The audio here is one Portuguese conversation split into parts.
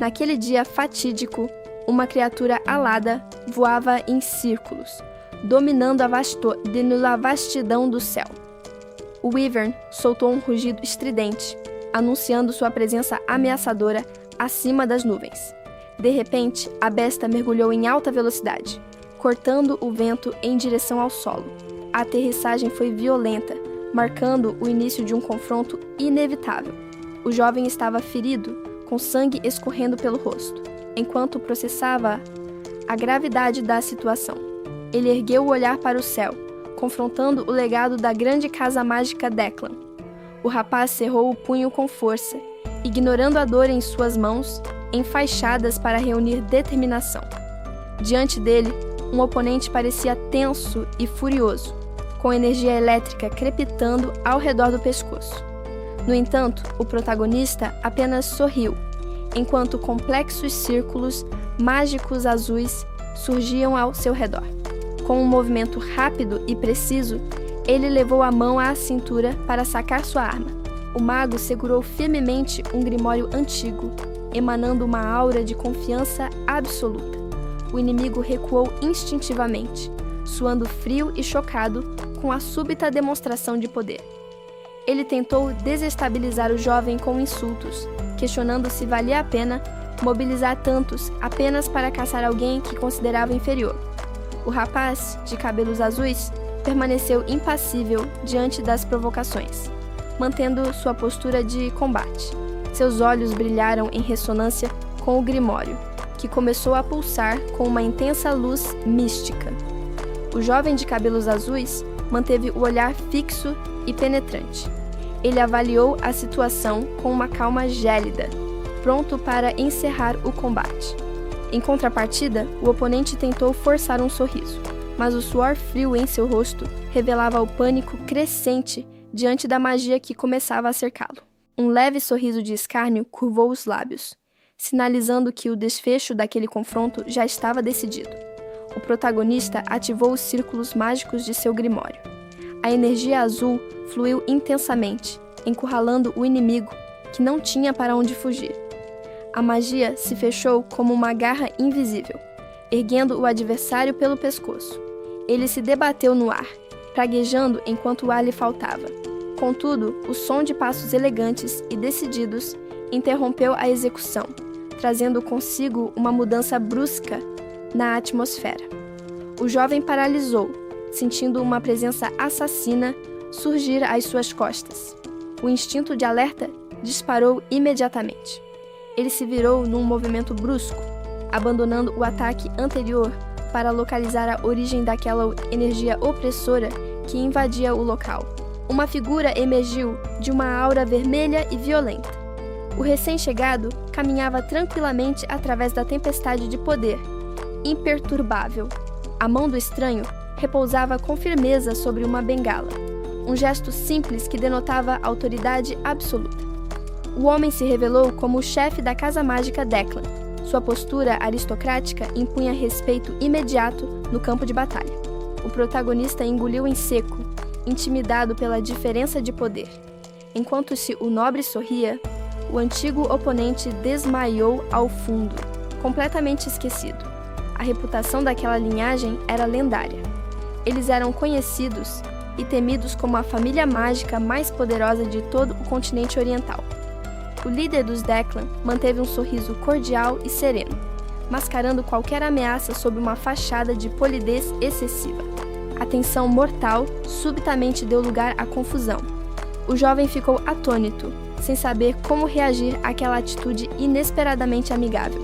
Naquele dia fatídico, uma criatura alada voava em círculos, dominando a vastidão do céu. O Wyvern soltou um rugido estridente, anunciando sua presença ameaçadora acima das nuvens. De repente, a besta mergulhou em alta velocidade, cortando o vento em direção ao solo. A aterrissagem foi violenta, marcando o início de um confronto inevitável. O jovem estava ferido, com sangue escorrendo pelo rosto, enquanto processava a gravidade da situação. Ele ergueu o olhar para o céu, confrontando o legado da grande casa mágica Declan. O rapaz cerrou o punho com força, ignorando a dor em suas mãos, enfaixadas para reunir determinação. Diante dele, um oponente parecia tenso e furioso, com energia elétrica crepitando ao redor do pescoço. No entanto, o protagonista apenas sorriu, enquanto complexos círculos mágicos azuis surgiam ao seu redor. Com um movimento rápido e preciso, ele levou a mão à cintura para sacar sua arma. O mago segurou firmemente um grimório antigo, emanando uma aura de confiança absoluta. O inimigo recuou instintivamente, suando frio e chocado com a súbita demonstração de poder. Ele tentou desestabilizar o jovem com insultos, questionando se valia a pena mobilizar tantos apenas para caçar alguém que considerava inferior. O rapaz, de cabelos azuis, permaneceu impassível diante das provocações, mantendo sua postura de combate. Seus olhos brilharam em ressonância com o grimório, que começou a pulsar com uma intensa luz mística. O jovem de cabelos azuis manteve o olhar fixo e penetrante. Ele avaliou a situação com uma calma gélida, pronto para encerrar o combate. Em contrapartida, o oponente tentou forçar um sorriso, mas o suor frio em seu rosto revelava o pânico crescente diante da magia que começava a cercá-lo. Um leve sorriso de escárnio curvou os lábios, sinalizando que o desfecho daquele confronto já estava decidido. O protagonista ativou os círculos mágicos de seu grimório. A energia azul fluiu intensamente, encurralando o inimigo, que não tinha para onde fugir. A magia se fechou como uma garra invisível, erguendo o adversário pelo pescoço. Ele se debateu no ar, praguejando enquanto o ar lhe faltava. Contudo, o som de passos elegantes e decididos interrompeu a execução, trazendo consigo uma mudança brusca na atmosfera. O jovem paralisou, sentindo uma presença assassina surgir às suas costas. O instinto de alerta disparou imediatamente. Ele se virou num movimento brusco, abandonando o ataque anterior para localizar a origem daquela energia opressora que invadia o local. Uma figura emergiu de uma aura vermelha e violenta. O recém-chegado caminhava tranquilamente através da tempestade de poder, imperturbável. A mão do estranho repousava com firmeza sobre uma bengala, um gesto simples que denotava autoridade absoluta. O homem se revelou como o chefe da casa mágica Declan. Sua postura aristocrática impunha respeito imediato no campo de batalha. O protagonista engoliu em seco, intimidado pela diferença de poder. Enquanto-se o nobre sorria, o antigo oponente desmaiou ao fundo, completamente esquecido. A reputação daquela linhagem era lendária. Eles eram conhecidos e temidos como a família mágica mais poderosa de todo o continente oriental. O líder dos Declan manteve um sorriso cordial e sereno, mascarando qualquer ameaça sob uma fachada de polidez excessiva. A tensão mortal subitamente deu lugar à confusão. O jovem ficou atônito, sem saber como reagir àquela atitude inesperadamente amigável.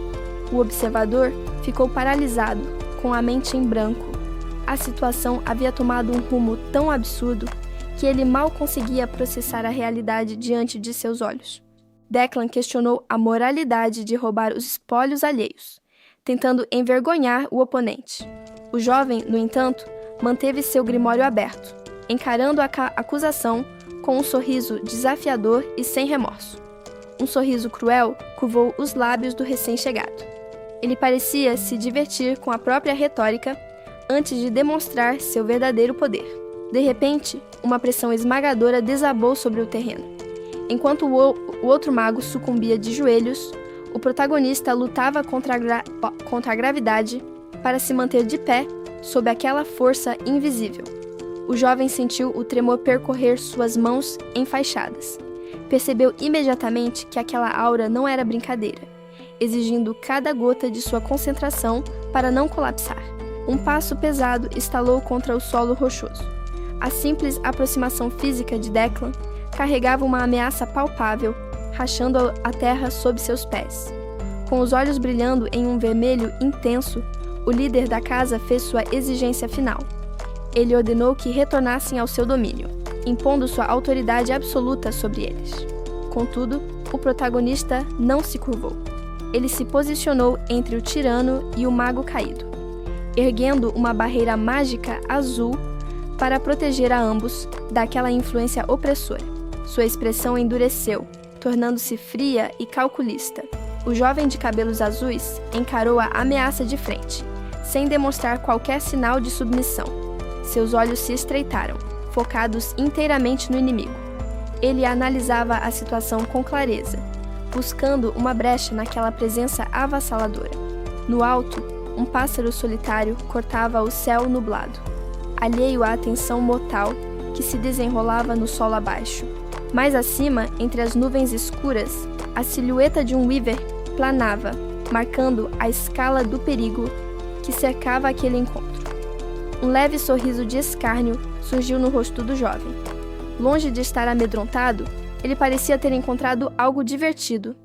O observador ficou paralisado, com a mente em branco. A situação havia tomado um rumo tão absurdo que ele mal conseguia processar a realidade diante de seus olhos. Declan questionou a moralidade de roubar os espólios alheios, tentando envergonhar o oponente. O jovem, no entanto, manteve seu grimório aberto, encarando a acusação com um sorriso desafiador e sem remorso. Um sorriso cruel curvou os lábios do recém-chegado. Ele parecia se divertir com a própria retórica antes de demonstrar seu verdadeiro poder. De repente, uma pressão esmagadora desabou sobre o terreno. Enquanto o outro mago sucumbia de joelhos, O protagonista lutava contra a gravidade para se manter de pé sob aquela força invisível. O jovem sentiu o tremor percorrer suas mãos enfaixadas. Percebeu imediatamente que aquela aura não era brincadeira, exigindo cada gota de sua concentração para não colapsar. Um passo pesado estalou contra o solo rochoso. A simples aproximação física de Declan carregava uma ameaça palpável, rachando a terra sob seus pés. Com os olhos brilhando em um vermelho intenso, o líder da casa fez sua exigência final. Ele ordenou que retornassem ao seu domínio, impondo sua autoridade absoluta sobre eles. Contudo, o protagonista não se curvou. Ele se posicionou entre o tirano e o mago caído, erguendo uma barreira mágica azul para proteger a ambos daquela influência opressora. Sua expressão endureceu, tornando-se fria e calculista. O jovem de cabelos azuis encarou a ameaça de frente, sem demonstrar qualquer sinal de submissão. Seus olhos se estreitaram, focados inteiramente no inimigo. Ele analisava a situação com clareza, buscando uma brecha naquela presença avassaladora. No alto, um pássaro solitário cortava o céu nublado, alheio à atenção mortal que se desenrolava no solo abaixo. Mais acima, entre as nuvens escuras, a silhueta de um Weaver planava, marcando a escala do perigo que cercava aquele encontro. Um leve sorriso de escárnio surgiu no rosto do jovem. Longe de estar amedrontado, ele parecia ter encontrado algo divertido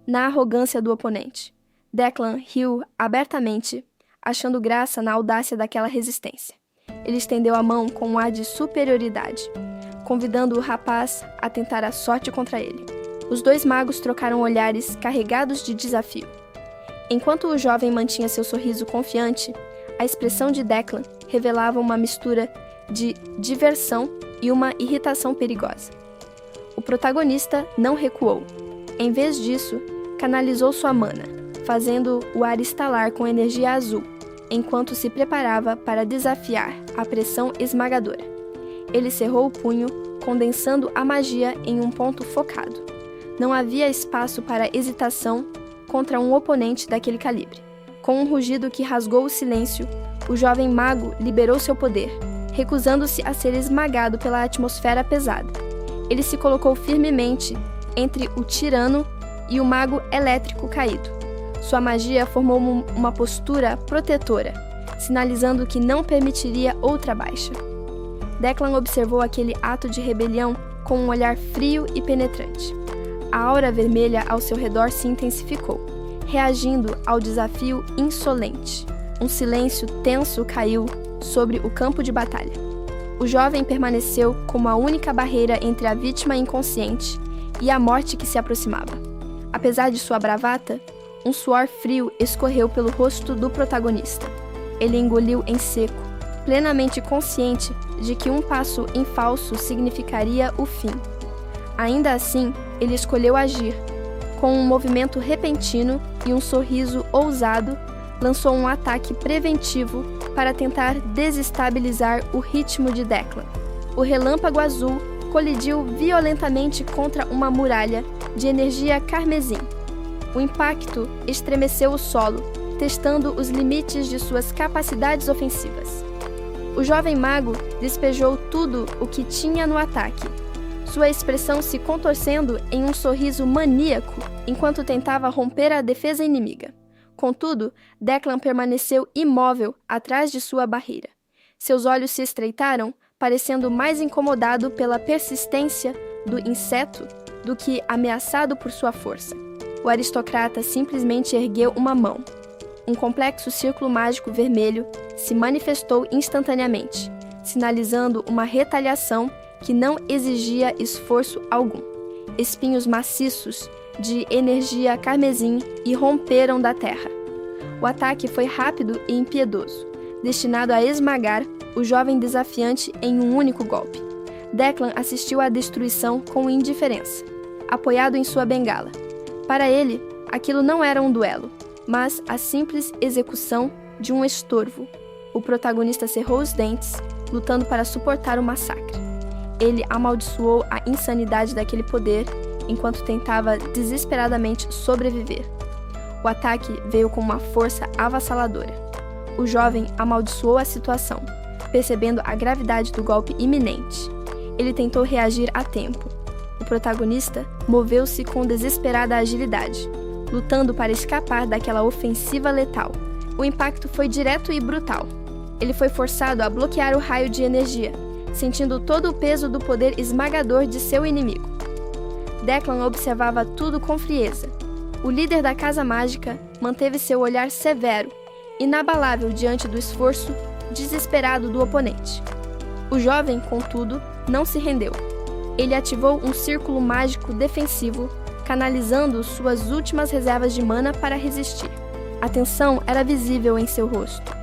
na arrogância do oponente. Declan riu abertamente, achando graça na audácia daquela resistência. Ele estendeu a mão com um ar de superioridade, convidando o rapaz a tentar a sorte contra ele. Os dois magos trocaram olhares carregados de desafio. Enquanto o jovem mantinha seu sorriso confiante, a expressão de Declan revelava uma mistura de diversão e uma irritação perigosa. O protagonista não recuou. Em vez disso, canalizou sua mana, fazendo o ar estalar com energia azul, enquanto se preparava para desafiar a pressão esmagadora. Ele cerrou o punho, condensando a magia em um ponto focado. Não havia espaço para hesitação contra um oponente daquele calibre. Com um rugido que rasgou o silêncio, o jovem mago liberou seu poder, recusando-se a ser esmagado pela atmosfera pesada. Ele se colocou firmemente entre o tirano e o mago elétrico caído. Sua magia formou uma postura protetora, sinalizando que não permitiria outra baixa. Declan observou aquele ato de rebelião com um olhar frio e penetrante. A aura vermelha ao seu redor se intensificou, reagindo ao desafio insolente. Um silêncio tenso caiu sobre o campo de batalha. O jovem permaneceu como a única barreira entre a vítima inconsciente e a morte que se aproximava. Apesar de sua bravata, um suor frio escorreu pelo rosto do protagonista. Ele engoliu em seco, plenamente consciente de que um passo em falso significaria o fim. Ainda assim, ele escolheu agir. Com um movimento repentino e um sorriso ousado, lançou um ataque preventivo para tentar desestabilizar o ritmo de Declan. O relâmpago azul colidiu violentamente contra uma muralha de energia carmesim. O impacto estremeceu o solo, testando os limites de suas capacidades ofensivas. O jovem mago despejou tudo o que tinha no ataque, sua expressão se contorcendo em um sorriso maníaco enquanto tentava romper a defesa inimiga. Contudo, Declan permaneceu imóvel atrás de sua barreira. Seus olhos se estreitaram, parecendo mais incomodado pela persistência do inseto do que ameaçado por sua força. O aristocrata simplesmente ergueu uma mão. Um complexo círculo mágico vermelho se manifestou instantaneamente, sinalizando uma retaliação que não exigia esforço algum. Espinhos maciços de energia carmesim irromperam da terra. O ataque foi rápido e impiedoso, destinado a esmagar o jovem desafiante em um único golpe. Declan assistiu à destruição com indiferença, apoiado em sua bengala. Para ele, aquilo não era um duelo, mas a simples execução de um estorvo. O protagonista cerrou os dentes, lutando para suportar o massacre. Ele amaldiçoou a insanidade daquele poder enquanto tentava desesperadamente sobreviver. O ataque veio com uma força avassaladora. O jovem amaldiçoou a situação, percebendo a gravidade do golpe iminente. Ele tentou reagir a tempo. O protagonista moveu-se com desesperada agilidade, lutando para escapar daquela ofensiva letal. O impacto foi direto e brutal. Ele foi forçado a bloquear o raio de energia, sentindo todo o peso do poder esmagador de seu inimigo. Declan observava tudo com frieza. O líder da Casa Mágica manteve seu olhar severo, inabalável diante do esforço desesperado do oponente. O jovem, contudo, não se rendeu. Ele ativou um círculo mágico defensivo, canalizando suas últimas reservas de mana para resistir. A tensão era visível em seu rosto.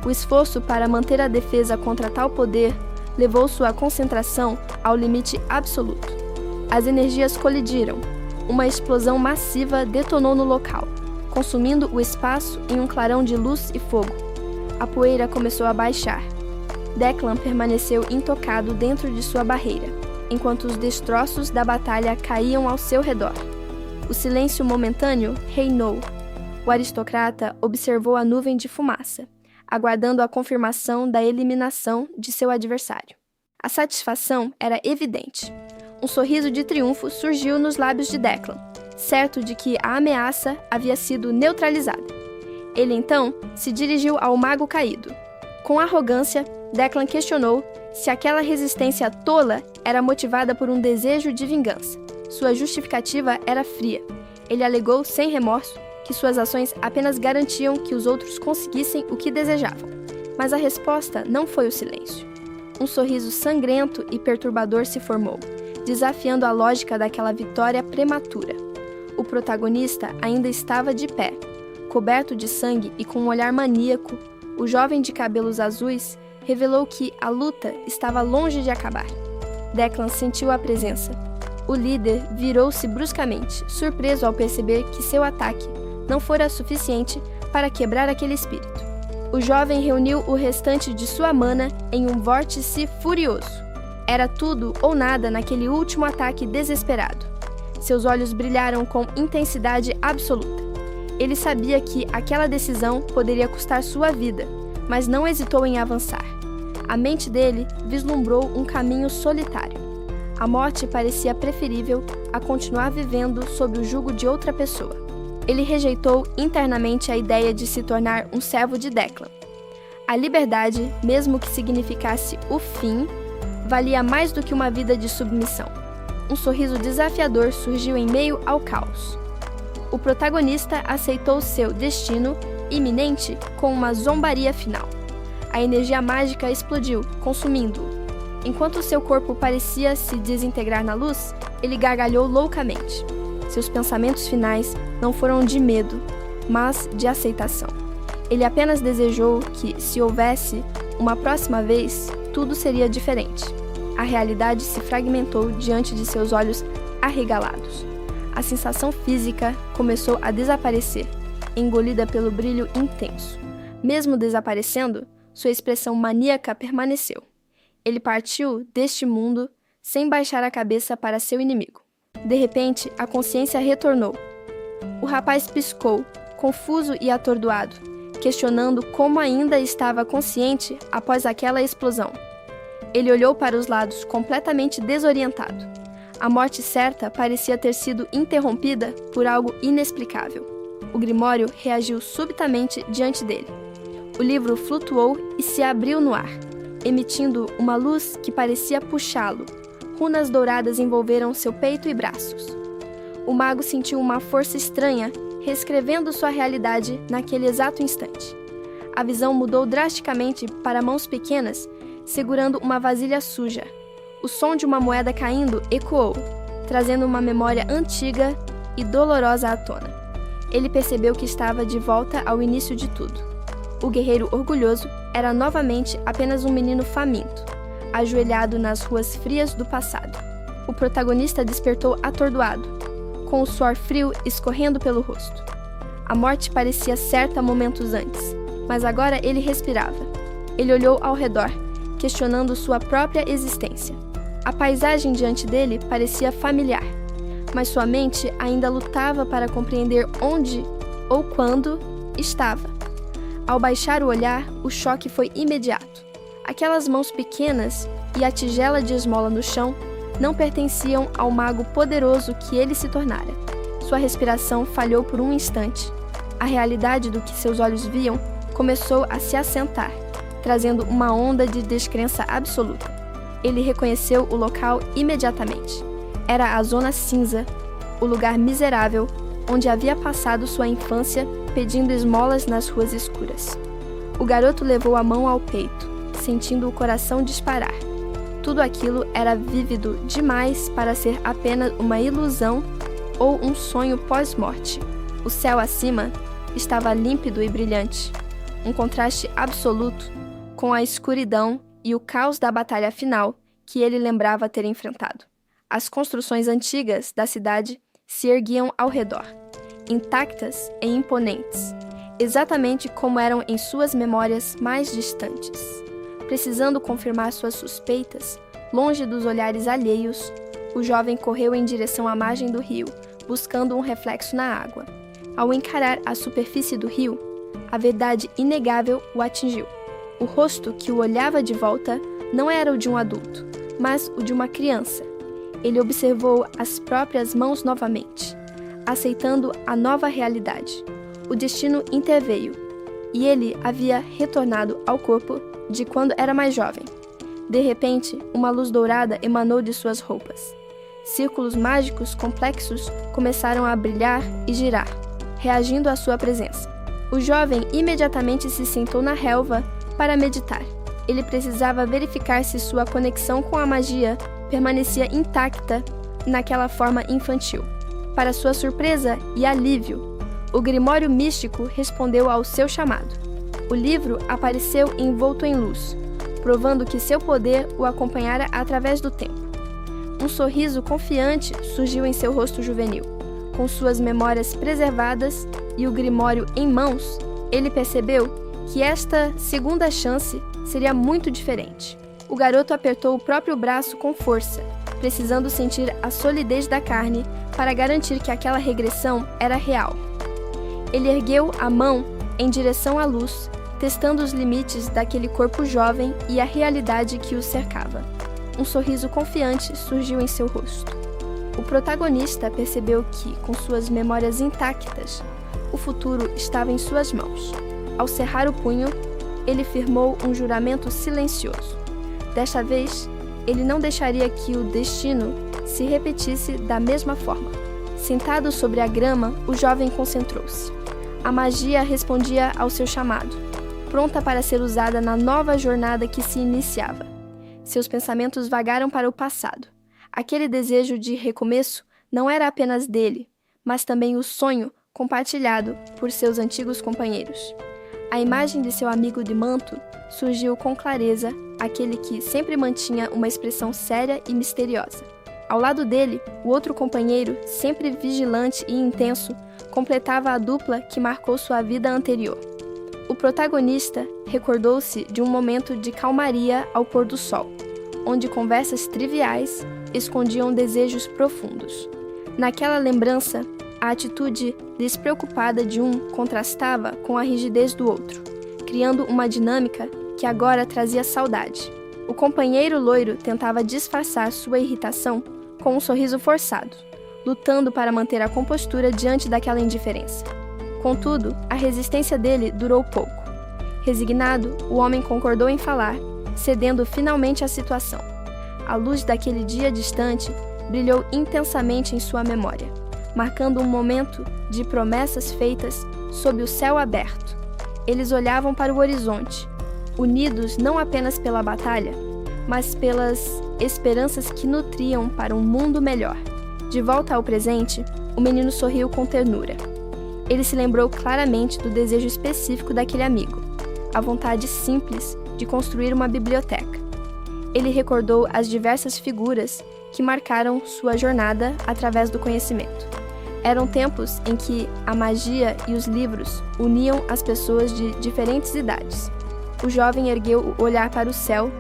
O esforço para manter a defesa contra tal poder levou sua concentração ao limite absoluto. As energias colidiram. Uma explosão massiva detonou no local, consumindo o espaço em um clarão de luz e fogo. A poeira começou a baixar. Declan permaneceu intocado dentro de sua barreira, enquanto os destroços da batalha caíam ao seu redor. O silêncio momentâneo reinou. O aristocrata observou a nuvem de fumaça, aguardando a confirmação da eliminação de seu adversário. A satisfação era evidente. Um sorriso de triunfo surgiu nos lábios de Declan, certo de que a ameaça havia sido neutralizada. Ele então se dirigiu ao mago caído. Com arrogância, Declan questionou se aquela resistência tola era motivada por um desejo de vingança. Sua justificativa era fria. Ele alegou sem remorso que suas ações apenas garantiam que os outros conseguissem o que desejavam. Mas a resposta não foi o silêncio. Um sorriso sangrento e perturbador se formou, desafiando a lógica daquela vitória prematura. O protagonista ainda estava de pé, coberto de sangue e com um olhar maníaco. O jovem de cabelos azuis revelou que a luta estava longe de acabar. Declan sentiu a presença. O líder virou-se bruscamente, surpreso ao perceber que seu ataque não fora suficiente para quebrar aquele espírito. O jovem reuniu o restante de sua mana em um vórtice furioso. Era tudo ou nada naquele último ataque desesperado. Seus olhos brilharam com intensidade absoluta. Ele sabia que aquela decisão poderia custar sua vida, mas não hesitou em avançar. A mente dele vislumbrou um caminho solitário. A morte parecia preferível a continuar vivendo sob o jugo de outra pessoa. Ele rejeitou internamente a ideia de se tornar um servo de Declan. A liberdade, mesmo que significasse o fim, valia mais do que uma vida de submissão. Um sorriso desafiador surgiu em meio ao caos. O protagonista aceitou seu destino iminente com uma zombaria final. A energia mágica explodiu, consumindo-o. Enquanto seu corpo parecia se desintegrar na luz, ele gargalhou loucamente. Seus pensamentos finais não foram de medo, mas de aceitação. Ele apenas desejou que, se houvesse uma próxima vez, tudo seria diferente. A realidade se fragmentou diante de seus olhos arregalados. A sensação física começou a desaparecer, engolida pelo brilho intenso. Mesmo desaparecendo, sua expressão maníaca permaneceu. Ele partiu deste mundo sem baixar a cabeça para seu inimigo. De repente, a consciência retornou. O rapaz piscou, confuso e atordoado, questionando como ainda estava consciente após aquela explosão. Ele olhou para os lados completamente desorientado. A morte certa parecia ter sido interrompida por algo inexplicável. O Grimório reagiu subitamente diante dele. O livro flutuou e se abriu no ar, emitindo uma luz que parecia puxá-lo. Runas douradas envolveram seu peito e braços. O mago sentiu uma força estranha, reescrevendo sua realidade naquele exato instante. A visão mudou drasticamente para mãos pequenas, segurando uma vasilha suja. O som de uma moeda caindo ecoou, trazendo uma memória antiga e dolorosa à tona. Ele percebeu que estava de volta ao início de tudo. O guerreiro orgulhoso era novamente apenas um menino faminto, ajoelhado nas ruas frias do passado. O protagonista despertou atordoado, com o suor frio escorrendo pelo rosto. A morte parecia certa momentos antes, mas agora ele respirava. Ele olhou ao redor, questionando sua própria existência. A paisagem diante dele parecia familiar, mas sua mente ainda lutava para compreender onde ou quando estava. Ao baixar o olhar, o choque foi imediato. Aquelas mãos pequenas e a tigela de esmola no chão não pertenciam ao mago poderoso que ele se tornara. Sua respiração falhou por um instante. A realidade do que seus olhos viam começou a se assentar, trazendo uma onda de descrença absoluta. Ele reconheceu o local imediatamente. Era a Zona Cinza, o lugar miserável onde havia passado sua infância pedindo esmolas nas ruas escuras. O garoto levou a mão ao peito, sentindo o coração disparar. Tudo aquilo era vívido demais para ser apenas uma ilusão ou um sonho pós-morte. O céu acima estava límpido e brilhante, um contraste absoluto com a escuridão e o caos da batalha final que ele lembrava ter enfrentado. As construções antigas da cidade se erguiam ao redor, intactas e imponentes, exatamente como eram em suas memórias mais distantes. Precisando confirmar suas suspeitas, longe dos olhares alheios, o jovem correu em direção à margem do rio, buscando um reflexo na água. Ao encarar a superfície do rio, a verdade inegável o atingiu. O rosto que o olhava de volta não era o de um adulto, mas o de uma criança. Ele observou as próprias mãos novamente, aceitando a nova realidade. O destino interveio, e ele havia retornado ao corpo de quando era mais jovem. De repente, uma luz dourada emanou de suas roupas. Círculos mágicos complexos começaram a brilhar e girar, reagindo à sua presença. O jovem imediatamente se sentou na relva para meditar. Ele precisava verificar se sua conexão com a magia permanecia intacta naquela forma infantil. Para sua surpresa e alívio, o Grimório Místico respondeu ao seu chamado. O livro apareceu envolto em luz, provando que seu poder o acompanhara através do tempo. Um sorriso confiante surgiu em seu rosto juvenil. Com suas memórias preservadas e o Grimório em mãos, ele percebeu que esta segunda chance seria muito diferente. O garoto apertou o próprio braço com força, precisando sentir a solidez da carne para garantir que aquela regressão era real. Ele ergueu a mão em direção à luz, testando os limites daquele corpo jovem e a realidade que o cercava. Um sorriso confiante surgiu em seu rosto. O protagonista percebeu que, com suas memórias intactas, o futuro estava em suas mãos. Ao cerrar o punho, ele firmou um juramento silencioso. Desta vez, ele não deixaria que o destino se repetisse da mesma forma. Sentado sobre a grama, o jovem concentrou-se. A magia respondia ao seu chamado, pronta para ser usada na nova jornada que se iniciava. Seus pensamentos vagaram para o passado. Aquele desejo de recomeço não era apenas dele, mas também o sonho compartilhado por seus antigos companheiros. A imagem de seu amigo de manto surgiu com clareza, aquele que sempre mantinha uma expressão séria e misteriosa. Ao lado dele, o outro companheiro, sempre vigilante e intenso, completava a dupla que marcou sua vida anterior. O protagonista recordou-se de um momento de calmaria ao pôr do sol, onde conversas triviais escondiam desejos profundos. Naquela lembrança, a atitude despreocupada de um contrastava com a rigidez do outro, criando uma dinâmica que agora trazia saudade. O companheiro loiro tentava disfarçar sua irritação com um sorriso forçado, lutando para manter a compostura diante daquela indiferença. Contudo, a resistência dele durou pouco. Resignado, o homem concordou em falar, cedendo finalmente à situação. A luz daquele dia distante brilhou intensamente em sua memória, marcando um momento de promessas feitas sob o céu aberto. Eles olhavam para o horizonte, unidos não apenas pela batalha, mas pelas esperanças que nutriam para um mundo melhor. De volta ao presente, o menino sorriu com ternura. Ele se lembrou claramente do desejo específico daquele amigo, a vontade simples de construir uma biblioteca. Ele recordou as diversas figuras que marcaram sua jornada através do conhecimento. Eram tempos em que a magia e os livros uniam as pessoas de diferentes idades. O jovem ergueu o olhar para o céu,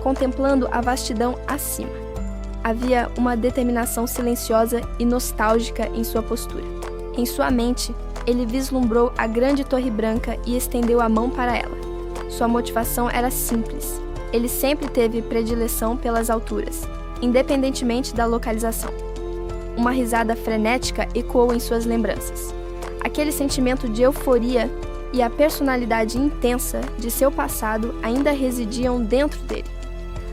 contemplando a vastidão acima. Havia uma determinação silenciosa e nostálgica em sua postura. Em sua mente, ele vislumbrou a grande torre branca e estendeu a mão para ela. Sua motivação era simples. Ele sempre teve predileção pelas alturas, independentemente da localização. Uma risada frenética ecoou em suas lembranças. Aquele sentimento de euforia e a personalidade intensa de seu passado ainda residiam dentro dele.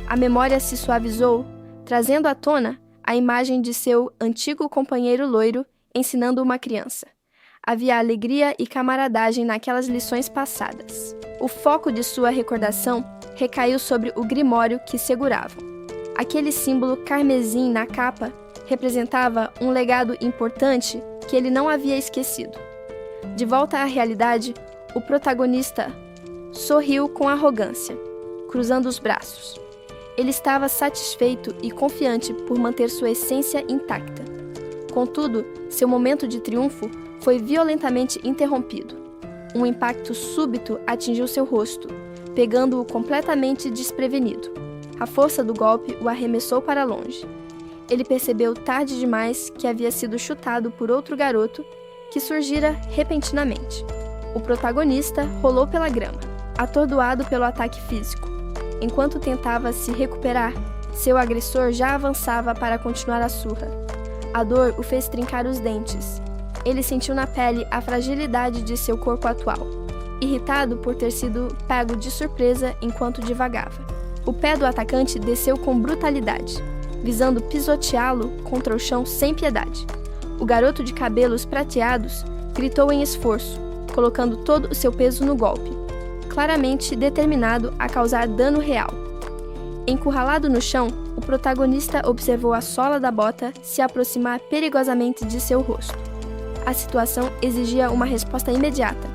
A memória se suavizou, trazendo à tona a imagem de seu antigo companheiro loiro ensinando uma criança. Havia alegria e camaradagem naquelas lições passadas. O foco de sua recordação recaiu sobre o grimório que seguravam. Aquele símbolo carmesim na capa representava um legado importante que ele não havia esquecido. De volta à realidade, o protagonista sorriu com arrogância, cruzando os braços. Ele estava satisfeito e confiante por manter sua essência intacta. Contudo, seu momento de triunfo foi violentamente interrompido. Um impacto súbito atingiu seu rosto, pegando-o completamente desprevenido. A força do golpe o arremessou para longe. Ele percebeu tarde demais que havia sido chutado por outro garoto que surgira repentinamente. O protagonista rolou pela grama, atordoado pelo ataque físico. Enquanto tentava se recuperar, seu agressor já avançava para continuar a surra. A dor o fez trincar os dentes. Ele sentiu na pele a fragilidade de seu corpo atual, irritado por ter sido pego de surpresa enquanto divagava. O pé do atacante desceu com brutalidade, visando pisoteá-lo contra o chão sem piedade. O garoto de cabelos prateados gritou em esforço, colocando todo o seu peso no golpe, claramente determinado a causar dano real. Encurralado no chão, o protagonista observou a sola da bota se aproximar perigosamente de seu rosto. A situação exigia uma resposta imediata,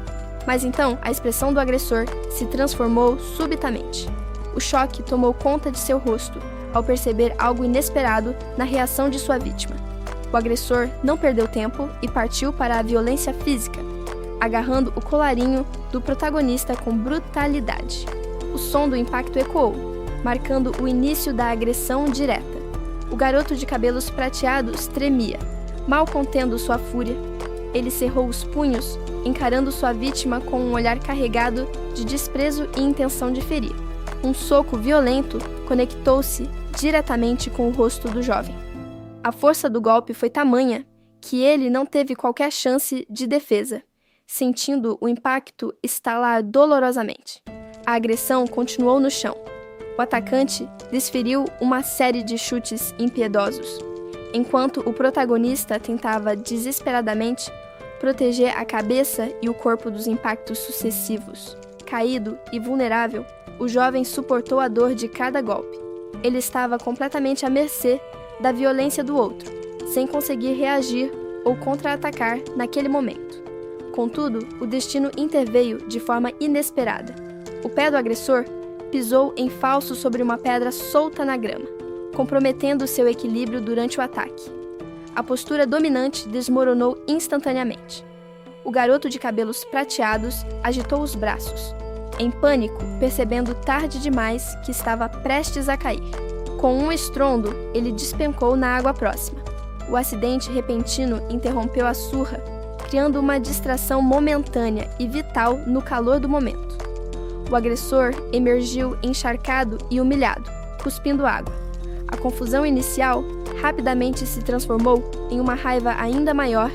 mas então a expressão do agressor se transformou subitamente. O choque tomou conta de seu rosto ao perceber algo inesperado na reação de sua vítima. O agressor não perdeu tempo e partiu para a violência física, agarrando o colarinho do protagonista com brutalidade. O som do impacto ecoou, marcando o início da agressão direta. O garoto de cabelos prateados tremia, mal contendo sua fúria. Ele cerrou os punhos, encarando sua vítima com um olhar carregado de desprezo e intenção de ferir. Um soco violento conectou-se diretamente com o rosto do jovem. A força do golpe foi tamanha que ele não teve qualquer chance de defesa, sentindo o impacto estalar dolorosamente. A agressão continuou no chão. O atacante desferiu uma série de chutes impiedosos, enquanto o protagonista tentava desesperadamente proteger a cabeça e o corpo dos impactos sucessivos. Caído e vulnerável, o jovem suportou a dor de cada golpe. Ele estava completamente à mercê da violência do outro, sem conseguir reagir ou contra-atacar naquele momento. Contudo, o destino interveio de forma inesperada. O pé do agressor pisou em falso sobre uma pedra solta na grama, comprometendo seu equilíbrio durante o ataque. A postura dominante desmoronou instantaneamente. O garoto de cabelos prateados agitou os braços, em pânico, percebendo tarde demais que estava prestes a cair. Com um estrondo, ele despencou na água próxima. O acidente repentino interrompeu a surra, criando uma distração momentânea e vital no calor do momento. O agressor emergiu encharcado e humilhado, cuspindo água. A confusão inicial rapidamente se transformou em uma raiva ainda maior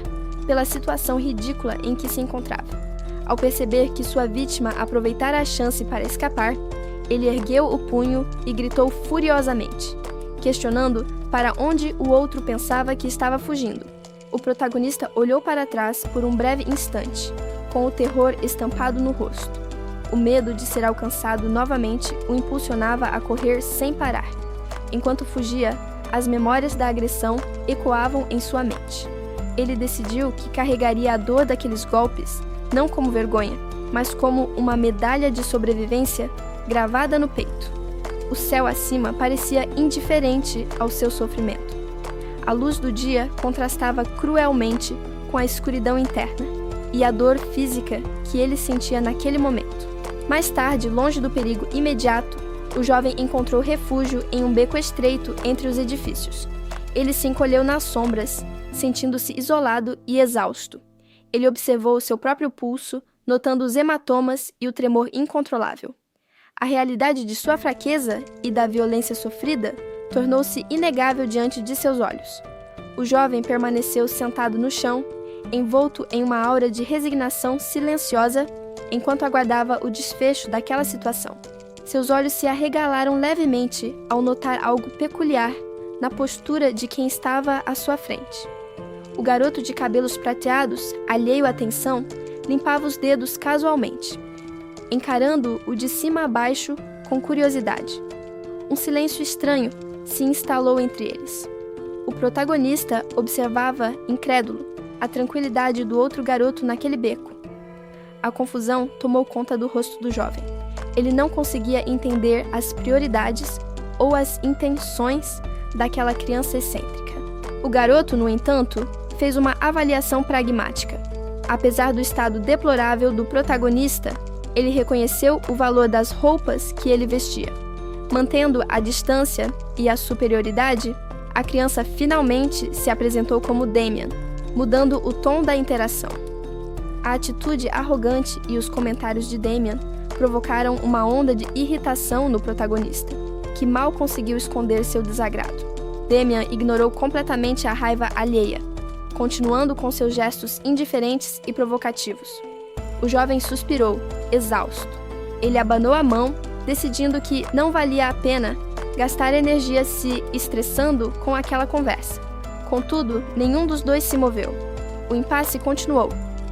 pela situação ridícula em que se encontrava. Ao perceber que sua vítima aproveitara a chance para escapar, ele ergueu o punho e gritou furiosamente, questionando para onde o outro pensava que estava fugindo. O protagonista olhou para trás por um breve instante, com o terror estampado no rosto. O medo de ser alcançado novamente o impulsionava a correr sem parar. Enquanto fugia, as memórias da agressão ecoavam em sua mente. Ele decidiu que carregaria a dor daqueles golpes, não como vergonha, mas como uma medalha de sobrevivência gravada no peito. O céu acima parecia indiferente ao seu sofrimento. A luz do dia contrastava cruelmente com a escuridão interna e a dor física que ele sentia naquele momento. Mais tarde, longe do perigo imediato, o jovem encontrou refúgio em um beco estreito entre os edifícios. Ele se encolheu nas sombras, sentindo-se isolado e exausto. Ele observou seu próprio pulso, notando os hematomas e o tremor incontrolável. A realidade de sua fraqueza e da violência sofrida tornou-se inegável diante de seus olhos. O jovem permaneceu sentado no chão, envolto em uma aura de resignação silenciosa, enquanto aguardava o desfecho daquela situação. Seus olhos se arregalaram levemente ao notar algo peculiar na postura de quem estava à sua frente. O garoto de cabelos prateados, alheio à tensão, limpava os dedos casualmente, encarando-o de cima a baixo com curiosidade. Um silêncio estranho se instalou entre eles. O protagonista observava, incrédulo, a tranquilidade do outro garoto naquele beco. A confusão tomou conta do rosto do jovem. Ele não conseguia entender as prioridades ou as intenções daquela criança excêntrica. O garoto, no entanto, fez uma avaliação pragmática. Apesar do estado deplorável do protagonista, ele reconheceu o valor das roupas que ele vestia. Mantendo a distância e a superioridade, a criança finalmente se apresentou como Damien, mudando o tom da interação. A atitude arrogante e os comentários de Damien provocaram uma onda de irritação no protagonista, que mal conseguiu esconder seu desagrado. Damien ignorou completamente a raiva alheia, continuando com seus gestos indiferentes e provocativos. O jovem suspirou, exausto. Ele abanou a mão, decidindo que não valia a pena gastar energia se estressando com aquela conversa. Contudo, nenhum dos dois se moveu. O impasse continuou,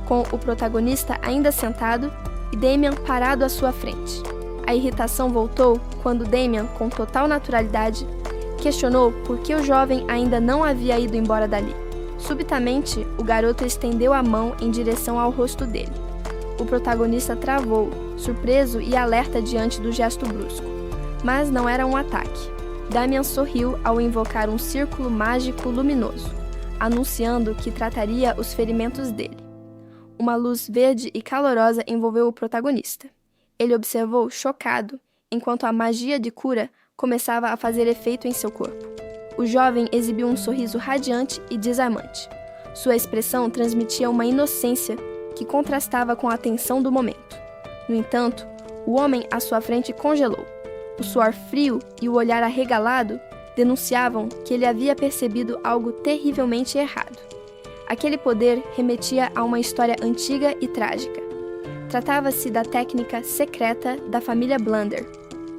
com o protagonista ainda sentado e Damien parado à sua frente. A irritação voltou quando Damien, com total naturalidade, questionou por que o jovem ainda não havia ido embora dali. Subitamente, o garoto estendeu a mão em direção ao rosto dele. O protagonista travou, surpreso e alerta diante do gesto brusco. Mas não era um ataque. Damien sorriu ao invocar um círculo mágico luminoso, anunciando que trataria os ferimentos dele. Uma luz verde e calorosa envolveu o protagonista. Ele observou chocado, enquanto a magia de cura começava a fazer efeito em seu corpo. O jovem exibiu um sorriso radiante e desarmante. Sua expressão transmitia uma inocência que contrastava com a tensão do momento. No entanto, o homem à sua frente congelou. O suor frio e o olhar arregalado denunciavam que ele havia percebido algo terrivelmente errado. Aquele poder remetia a uma história antiga e trágica. Tratava-se da técnica secreta da família Blunder,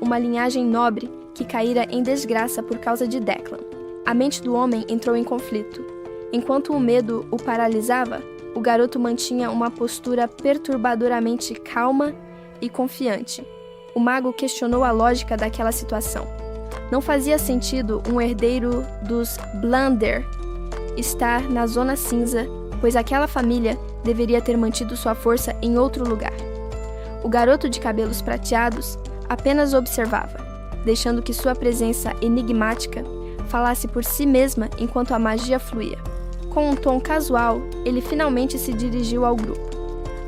uma linhagem nobre que caíra em desgraça por causa de Declan. A mente do homem entrou em conflito. Enquanto o medo o paralisava, o garoto mantinha uma postura perturbadoramente calma e confiante. O mago questionou a lógica daquela situação. Não fazia sentido um herdeiro dos Blunder estar na Zona Cinza, pois aquela família deveria ter mantido sua força em outro lugar. O garoto de cabelos prateados apenas observava, deixando que sua presença enigmática falasse por si mesma enquanto a magia fluía. Com um tom casual, ele finalmente se dirigiu ao grupo.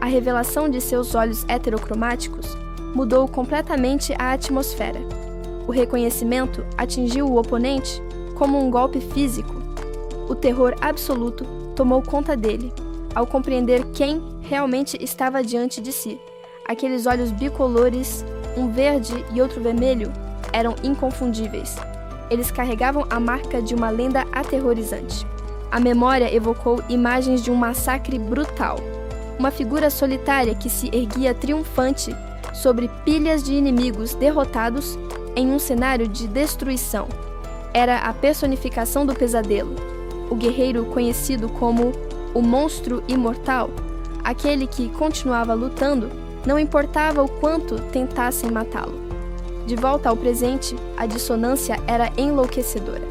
A revelação de seus olhos heterocromáticos mudou completamente a atmosfera. O reconhecimento atingiu o oponente como um golpe físico. O terror absoluto tomou conta dele, ao compreender quem realmente estava diante de si. Aqueles olhos bicolores, um verde e outro vermelho, eram inconfundíveis. Eles carregavam a marca de uma lenda aterrorizante. A memória evocou imagens de um massacre brutal. Uma figura solitária que se erguia triunfante sobre pilhas de inimigos derrotados em um cenário de destruição. Era a personificação do pesadelo, o guerreiro conhecido como o monstro imortal, aquele que continuava lutando, não importava o quanto tentassem matá-lo. De volta ao presente, a dissonância era enlouquecedora.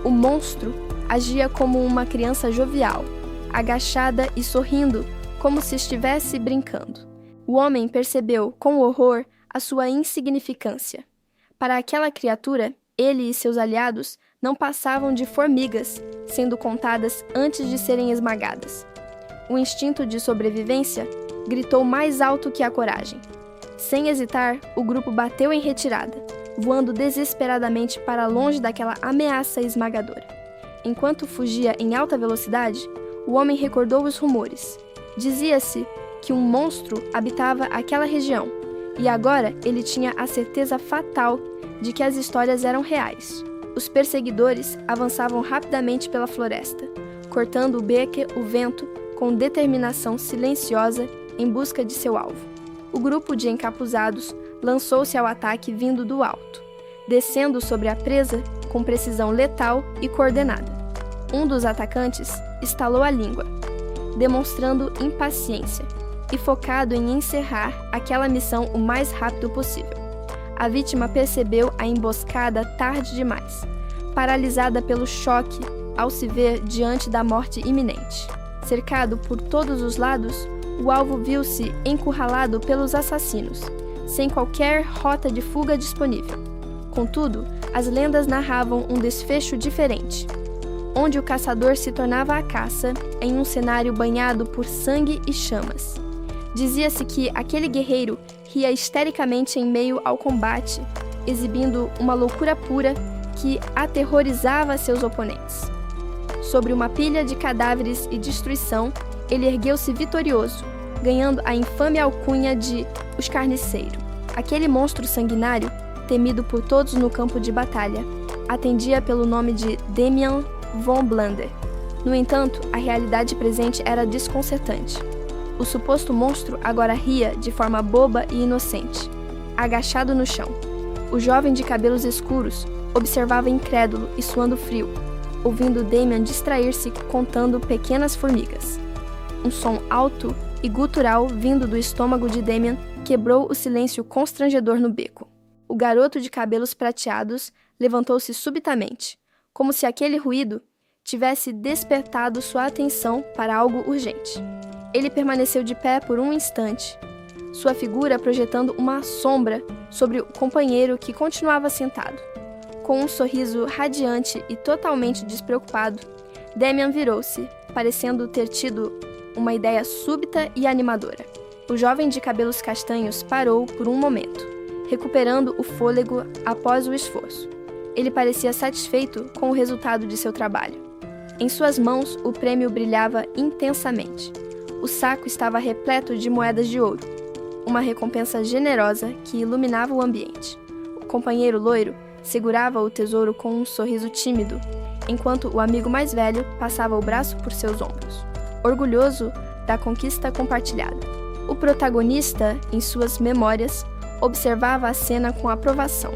O monstro agia como uma criança jovial, agachada e sorrindo como se estivesse brincando. O homem percebeu com horror a sua insignificância. Para aquela criatura, ele e seus aliados não passavam de formigas, sendo contadas antes de serem esmagadas. O instinto de sobrevivência gritou mais alto que a coragem. Sem hesitar, o grupo bateu em retirada, voando desesperadamente para longe daquela ameaça esmagadora. Enquanto fugia em alta velocidade, o homem recordou os rumores. Dizia-se que um monstro habitava aquela região, e agora ele tinha a certeza fatal de que as histórias eram reais. Os perseguidores avançavam rapidamente pela floresta, cortando o vento com determinação silenciosa em busca de seu alvo. O grupo de encapuzados lançou-se ao ataque vindo do alto, descendo sobre a presa com precisão letal e coordenada. Um dos atacantes estalou a língua, demonstrando impaciência e focado em encerrar aquela missão o mais rápido possível. A vítima percebeu a emboscada tarde demais, paralisada pelo choque ao se ver diante da morte iminente. Cercado por todos os lados, o alvo viu-se encurralado pelos assassinos, sem qualquer rota de fuga disponível. Contudo, as lendas narravam um desfecho diferente, onde o caçador se tornava a caça em um cenário banhado por sangue e chamas. Dizia-se que aquele guerreiro ria histericamente em meio ao combate, exibindo uma loucura pura que aterrorizava seus oponentes. Sobre uma pilha de cadáveres e destruição, ele ergueu-se vitorioso, ganhando a infame alcunha de Os Carniceiros. Aquele monstro sanguinário, temido por todos no campo de batalha, atendia pelo nome de Damian von Blunder. No entanto, a realidade presente era desconcertante. O suposto monstro agora ria de forma boba e inocente, agachado no chão. O jovem de cabelos escuros observava incrédulo e suando frio, ouvindo Damian distrair-se contando pequenas formigas. Um som alto e gutural vindo do estômago de Damian quebrou o silêncio constrangedor no beco. O garoto de cabelos prateados levantou-se subitamente, como se aquele ruído tivesse despertado sua atenção para algo urgente. Ele permaneceu de pé por um instante, sua figura projetando uma sombra sobre o companheiro que continuava sentado. Com um sorriso radiante e totalmente despreocupado, Damian virou-se, parecendo ter tido uma ideia súbita e animadora. O jovem de cabelos castanhos parou por um momento, recuperando o fôlego após o esforço. Ele parecia satisfeito com o resultado de seu trabalho. Em suas mãos, o prêmio brilhava intensamente. O saco estava repleto de moedas de ouro, uma recompensa generosa que iluminava o ambiente. O companheiro loiro segurava o tesouro com um sorriso tímido, enquanto o amigo mais velho passava o braço por seus ombros, orgulhoso da conquista compartilhada. O protagonista, em suas memórias, observava a cena com aprovação.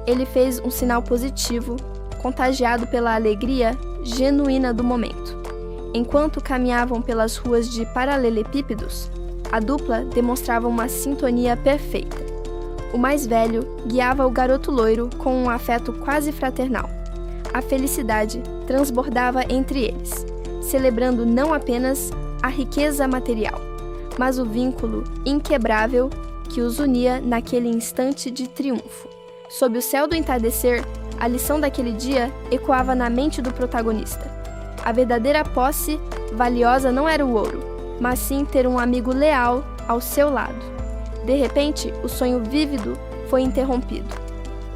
Ele fez um sinal positivo, contagiado pela alegria genuína do momento. Enquanto caminhavam pelas ruas de paralelepípedos, a dupla demonstrava uma sintonia perfeita. O mais velho guiava o garoto loiro com um afeto quase fraternal. A felicidade transbordava entre eles, celebrando não apenas a riqueza material, mas o vínculo inquebrável que os unia naquele instante de triunfo. Sob o céu do entardecer, a lição daquele dia ecoava na mente do protagonista. A verdadeira posse valiosa não era o ouro, mas sim ter um amigo leal ao seu lado. De repente, o sonho vívido foi interrompido.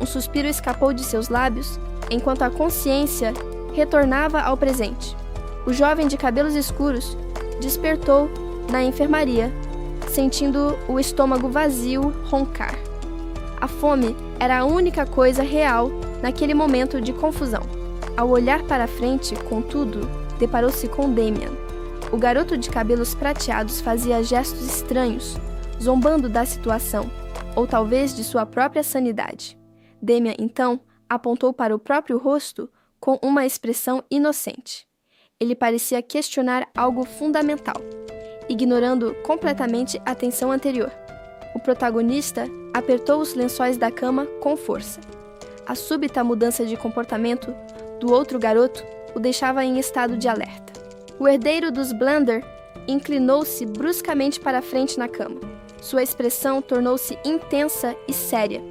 Um suspiro escapou de seus lábios, enquanto a consciência retornava ao presente. O jovem de cabelos escuros despertou na enfermaria, sentindo o estômago vazio roncar. A fome era a única coisa real naquele momento de confusão. Ao olhar para frente, contudo, deparou-se com Damian. O garoto de cabelos prateados fazia gestos estranhos, zombando da situação, ou talvez de sua própria sanidade. Damian, então, apontou para o próprio rosto com uma expressão inocente. Ele parecia questionar algo fundamental, ignorando completamente a tensão anterior. O protagonista apertou os lençóis da cama com força. A súbita mudança de comportamento do outro garoto o deixava em estado de alerta. O herdeiro dos Blunder inclinou-se bruscamente para a frente na cama. Sua expressão tornou-se intensa e séria,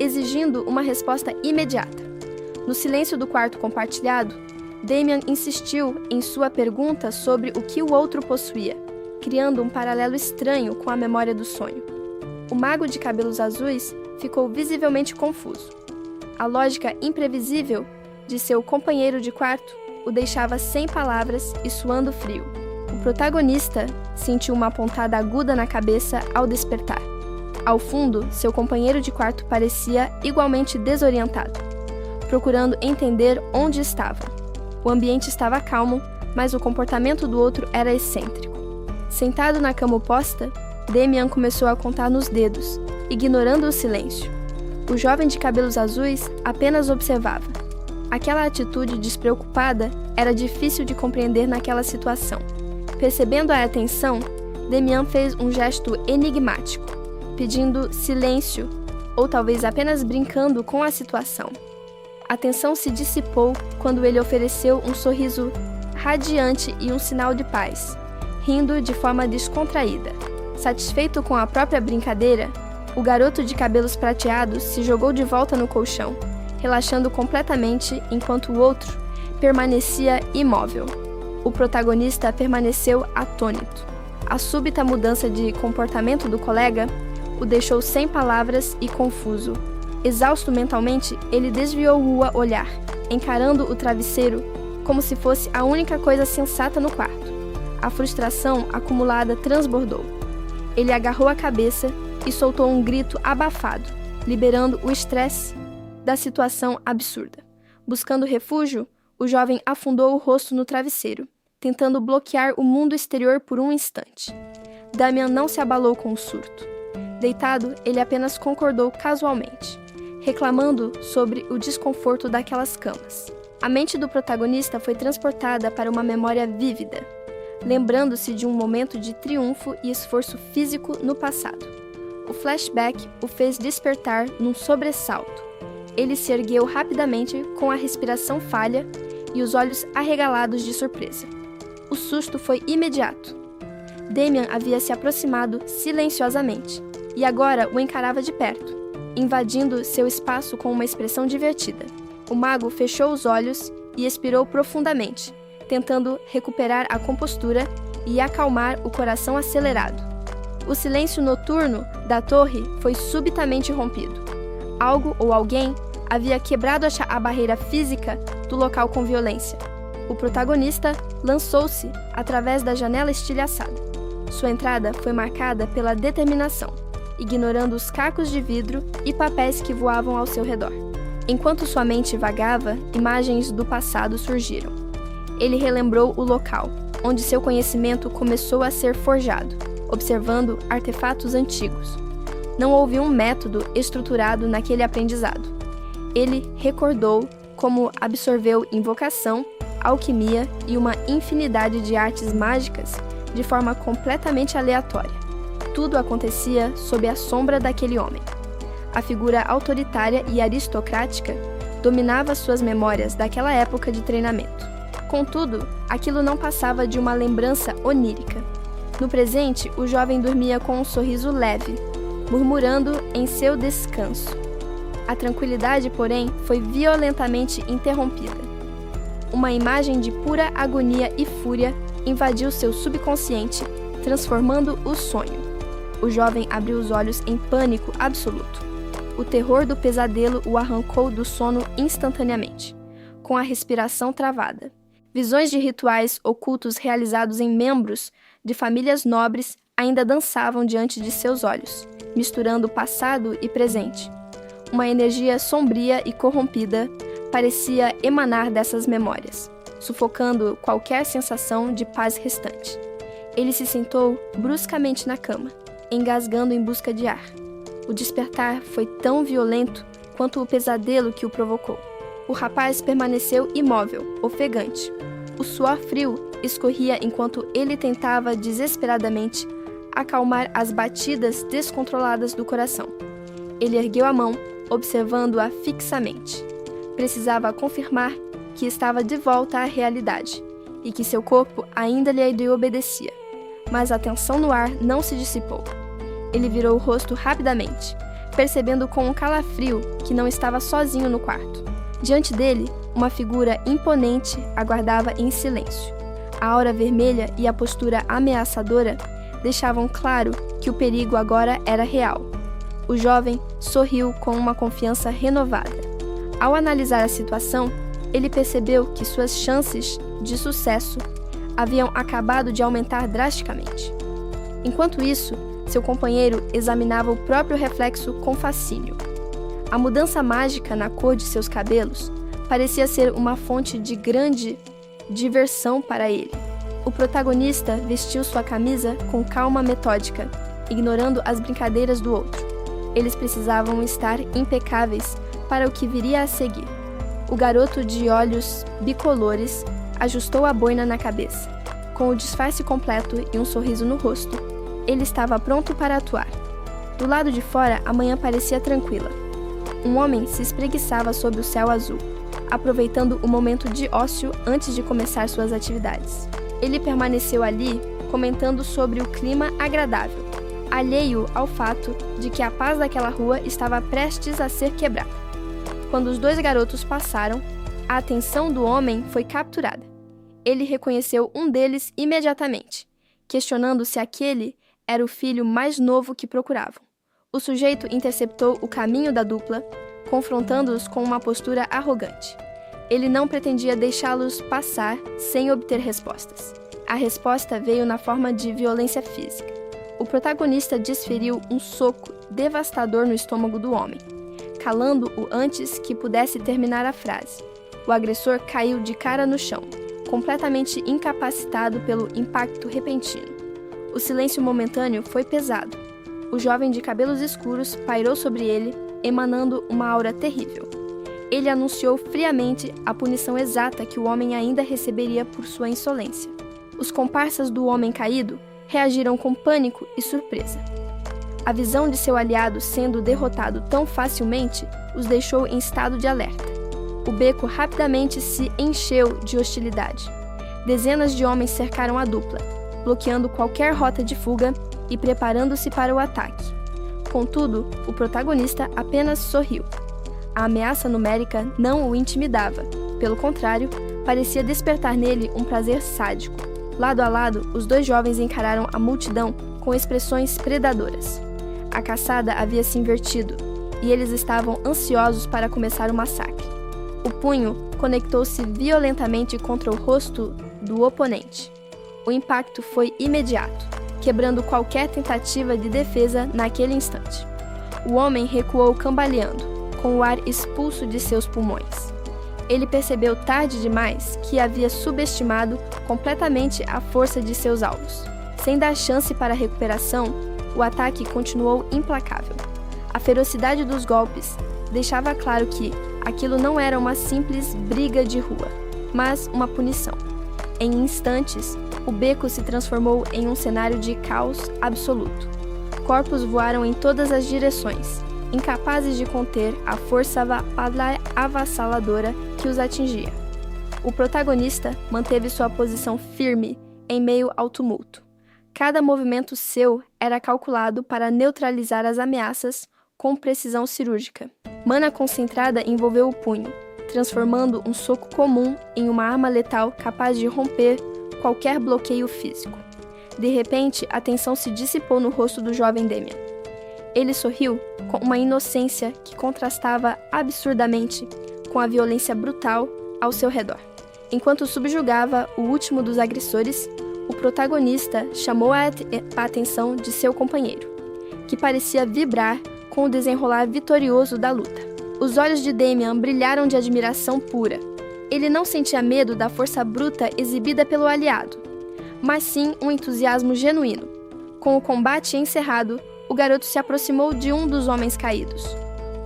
exigindo uma resposta imediata. No silêncio do quarto compartilhado, Damian insistiu em sua pergunta sobre o que o outro possuía, criando um paralelo estranho com a memória do sonho. O mago de cabelos azuis ficou visivelmente confuso. A lógica imprevisível de seu companheiro de quarto o deixava sem palavras e suando frio. O protagonista sentiu uma pontada aguda na cabeça ao despertar. Ao fundo, seu companheiro de quarto parecia igualmente desorientado, procurando entender onde estava. O ambiente estava calmo, mas o comportamento do outro era excêntrico. Sentado na cama oposta, Damian começou a contar nos dedos, ignorando o silêncio. O jovem de cabelos azuis apenas observava. Aquela atitude despreocupada era difícil de compreender naquela situação. Percebendo a atenção, Damian fez um gesto enigmático, pedindo silêncio, ou talvez apenas brincando com a situação. A tensão se dissipou quando ele ofereceu um sorriso radiante e um sinal de paz, rindo de forma descontraída. Satisfeito com a própria brincadeira, o garoto de cabelos prateados se jogou de volta no colchão, relaxando completamente enquanto o outro permanecia imóvel. O protagonista permaneceu atônito. A súbita mudança de comportamento do colega o deixou sem palavras e confuso. Exausto mentalmente, ele desviou o olhar, encarando o travesseiro como se fosse a única coisa sensata no quarto. A frustração acumulada transbordou. Ele agarrou a cabeça e soltou um grito abafado, liberando o estresse da situação absurda. Buscando refúgio, o jovem afundou o rosto no travesseiro, tentando bloquear o mundo exterior por um instante. Damian não se abalou com o surto. Deitado, ele apenas concordou casualmente, reclamando sobre o desconforto daquelas camas. A mente do protagonista foi transportada para uma memória vívida, lembrando-se de um momento de triunfo e esforço físico no passado. O flashback o fez despertar num sobressalto. Ele se ergueu rapidamente com a respiração falha e os olhos arregalados de surpresa. O susto foi imediato. Damian havia se aproximado silenciosamente e agora o encarava de perto, invadindo seu espaço com uma expressão divertida. O mago fechou os olhos e expirou profundamente, tentando recuperar a compostura e acalmar o coração acelerado. O silêncio noturno da torre foi subitamente rompido. Algo ou alguém havia quebrado a barreira física do local com violência. O protagonista lançou-se através da janela estilhaçada. Sua entrada foi marcada pela determinação, ignorando os cacos de vidro e papéis que voavam ao seu redor. Enquanto sua mente vagava, imagens do passado surgiram. Ele relembrou o local, onde seu conhecimento começou a ser forjado, observando artefatos antigos. Não houve um método estruturado naquele aprendizado. Ele recordou como absorveu invocação, alquimia e uma infinidade de artes mágicas de forma completamente aleatória. Tudo acontecia sob a sombra daquele homem. A figura autoritária e aristocrática dominava suas memórias daquela época de treinamento. Contudo, aquilo não passava de uma lembrança onírica. No presente, o jovem dormia com um sorriso leve, murmurando em seu descanso. A tranquilidade, porém, foi violentamente interrompida. Uma imagem de pura agonia e fúria invadiu seu subconsciente, transformando o sonho. O jovem abriu os olhos em pânico absoluto. O terror do pesadelo o arrancou do sono instantaneamente, com a respiração travada. Visões de rituais ocultos realizados em membros de famílias nobres ainda dançavam diante de seus olhos, misturando passado e presente. Uma energia sombria e corrompida parecia emanar dessas memórias, sufocando qualquer sensação de paz restante. Ele se sentou bruscamente na cama, engasgando em busca de ar. O despertar foi tão violento quanto o pesadelo que o provocou. O rapaz permaneceu imóvel, ofegante. O suor frio escorria enquanto ele tentava desesperadamente acalmar as batidas descontroladas do coração. Ele ergueu a mão, observando-a fixamente. Precisava confirmar que estava de volta à realidade e que seu corpo ainda lhe obedecia. Mas a tensão no ar não se dissipou. Ele virou o rosto rapidamente, percebendo com um calafrio que não estava sozinho no quarto. Diante dele, uma figura imponente aguardava em silêncio. A aura vermelha e a postura ameaçadora deixavam claro que o perigo agora era real. O jovem sorriu com uma confiança renovada. Ao analisar a situação, ele percebeu que suas chances de sucesso haviam acabado de aumentar drasticamente. Enquanto isso, seu companheiro examinava o próprio reflexo com fascínio. A mudança mágica na cor de seus cabelos parecia ser uma fonte de grande diversão para ele. O protagonista vestiu sua camisa com calma metódica, ignorando as brincadeiras do outro. Eles precisavam estar impecáveis para o que viria a seguir. O garoto de olhos bicolores ajustou a boina na cabeça. Com o disfarce completo e um sorriso no rosto, ele estava pronto para atuar. Do lado de fora, a manhã parecia tranquila. Um homem se espreguiçava sob o céu azul, aproveitando o momento de ócio antes de começar suas atividades. Ele permaneceu ali, comentando sobre o clima agradável, alheio ao fato de que a paz daquela rua estava prestes a ser quebrada. Quando os dois garotos passaram, a atenção do homem foi capturada. Ele reconheceu um deles imediatamente, questionando se aquele era o filho mais novo que procuravam. O sujeito interceptou o caminho da dupla, confrontando-os com uma postura arrogante. Ele não pretendia deixá-los passar sem obter respostas. A resposta veio na forma de violência física. O protagonista desferiu um soco devastador no estômago do homem, calando-o antes que pudesse terminar a frase. O agressor caiu de cara no chão, completamente incapacitado pelo impacto repentino. O silêncio momentâneo foi pesado. O jovem de cabelos escuros pairou sobre ele, emanando uma aura terrível. Ele anunciou friamente a punição exata que o homem ainda receberia por sua insolência. Os comparsas do homem caído reagiram com pânico e surpresa. A visão de seu aliado sendo derrotado tão facilmente os deixou em estado de alerta. O beco rapidamente se encheu de hostilidade. Dezenas de homens cercaram a dupla, bloqueando qualquer rota de fuga e preparando-se para o ataque. Contudo, o protagonista apenas sorriu. A ameaça numérica não o intimidava. Pelo contrário, parecia despertar nele um prazer sádico. Lado a lado, os dois jovens encararam a multidão com expressões predadoras. A caçada havia se invertido, e eles estavam ansiosos para começar o massacre. O punho conectou-se violentamente contra o rosto do oponente. O impacto foi imediato, quebrando qualquer tentativa de defesa naquele instante. O homem recuou cambaleando, com o ar expulso de seus pulmões. Ele percebeu tarde demais que havia subestimado completamente a força de seus alvos. Sem dar chance para recuperação, o ataque continuou implacável. A ferocidade dos golpes deixava claro que aquilo não era uma simples briga de rua, mas uma punição. Em instantes, o beco se transformou em um cenário de caos absoluto. Corpos voaram em todas as direções, incapazes de conter a força avassaladora que os atingia. O protagonista manteve sua posição firme em meio ao tumulto. Cada movimento seu era calculado para neutralizar as ameaças com precisão cirúrgica. Mana concentrada envolveu o punho, transformando um soco comum em uma arma letal capaz de romper qualquer bloqueio físico. De repente, a tensão se dissipou no rosto do jovem Damian. Ele sorriu com uma inocência que contrastava absurdamente com a violência brutal ao seu redor. Enquanto subjugava o último dos agressores, o protagonista chamou a atenção de seu companheiro, que parecia vibrar com o desenrolar vitorioso da luta. Os olhos de Damian brilharam de admiração pura. Ele não sentia medo da força bruta exibida pelo aliado, mas sim um entusiasmo genuíno. Com o combate encerrado, o garoto se aproximou de um dos homens caídos.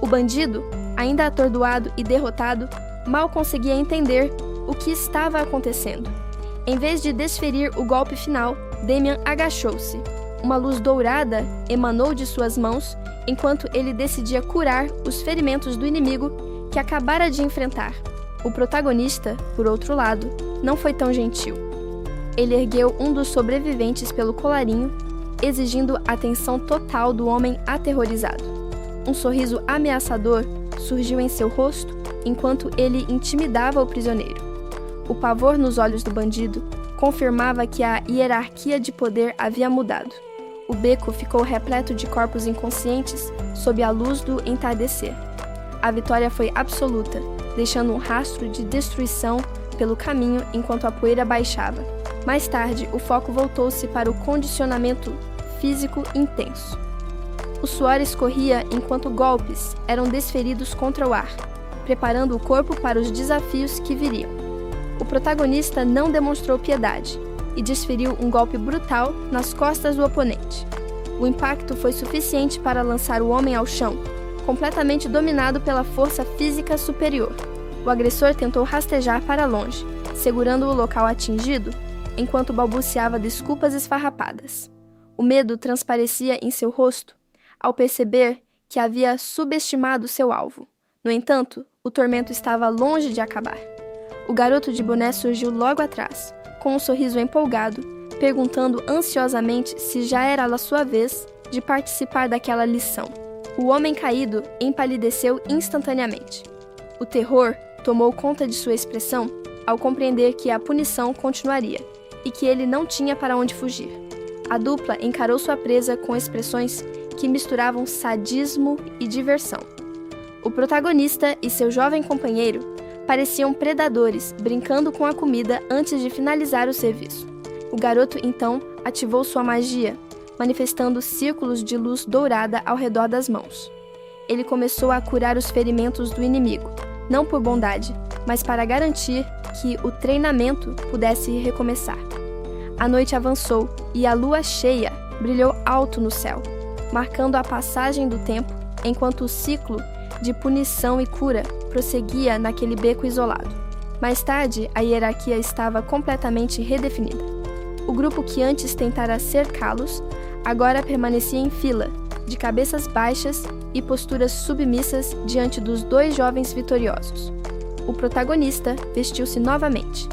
O bandido, ainda atordoado e derrotado, mal conseguia entender o que estava acontecendo. Em vez de desferir o golpe final, Damian agachou-se. Uma luz dourada emanou de suas mãos enquanto ele decidia curar os ferimentos do inimigo que acabara de enfrentar. O protagonista, por outro lado, não foi tão gentil. Ele ergueu um dos sobreviventes pelo colarinho, exigindo a atenção total do homem aterrorizado. Um sorriso ameaçador surgiu em seu rosto enquanto ele intimidava o prisioneiro. O pavor nos olhos do bandido confirmava que a hierarquia de poder havia mudado. O beco ficou repleto de corpos inconscientes sob a luz do entardecer. A vitória foi absoluta, deixando um rastro de destruição pelo caminho enquanto a poeira baixava. Mais tarde, o foco voltou-se para o condicionamento físico intenso. O suor escorria enquanto golpes eram desferidos contra o ar, preparando o corpo para os desafios que viriam. O protagonista não demonstrou piedade e desferiu um golpe brutal nas costas do oponente. O impacto foi suficiente para lançar o homem ao chão, completamente dominado pela força física superior. O agressor tentou rastejar para longe, segurando o local atingido, enquanto balbuciava desculpas esfarrapadas. O medo transparecia em seu rosto ao perceber que havia subestimado seu alvo. No entanto, o tormento estava longe de acabar. O garoto de boné surgiu logo atrás, com um sorriso empolgado, perguntando ansiosamente se já era a sua vez de participar daquela lição. O homem caído empalideceu instantaneamente. O terror tomou conta de sua expressão ao compreender que a punição continuaria e que ele não tinha para onde fugir. A dupla encarou sua presa com expressões que misturavam sadismo e diversão. O protagonista e seu jovem companheiro pareciam predadores brincando com a comida antes de finalizar o serviço. O garoto então ativou sua magia, manifestando círculos de luz dourada ao redor das mãos. Ele começou a curar os ferimentos do inimigo, não por bondade, mas para garantir que o treinamento pudesse recomeçar. A noite avançou e a lua cheia brilhou alto no céu, marcando a passagem do tempo enquanto o ciclo de punição e cura prosseguia naquele beco isolado. Mais tarde, a hierarquia estava completamente redefinida. O grupo que antes tentara cercá-los agora permanecia em fila, de cabeças baixas e posturas submissas diante dos dois jovens vitoriosos. O protagonista vestiu-se novamente,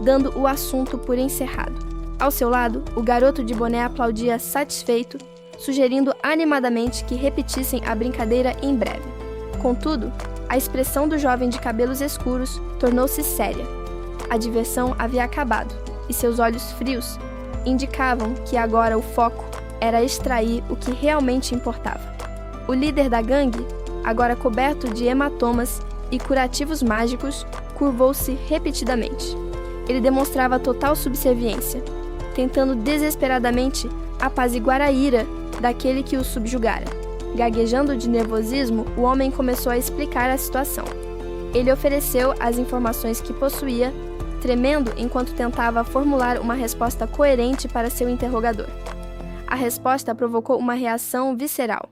dando o assunto por encerrado. Ao seu lado, o garoto de boné aplaudia satisfeito, sugerindo animadamente que repetissem a brincadeira em breve. Contudo, a expressão do jovem de cabelos escuros tornou-se séria. A diversão havia acabado, e seus olhos frios indicavam que agora o foco era extrair o que realmente importava. O líder da gangue, agora coberto de hematomas e curativos mágicos, curvou-se repetidamente. Ele demonstrava total subserviência, tentando desesperadamente apaziguar a ira daquele que o subjugara. Gaguejando de nervosismo, o homem começou a explicar a situação. Ele ofereceu as informações que possuía, tremendo enquanto tentava formular uma resposta coerente para seu interrogador. A resposta provocou uma reação visceral.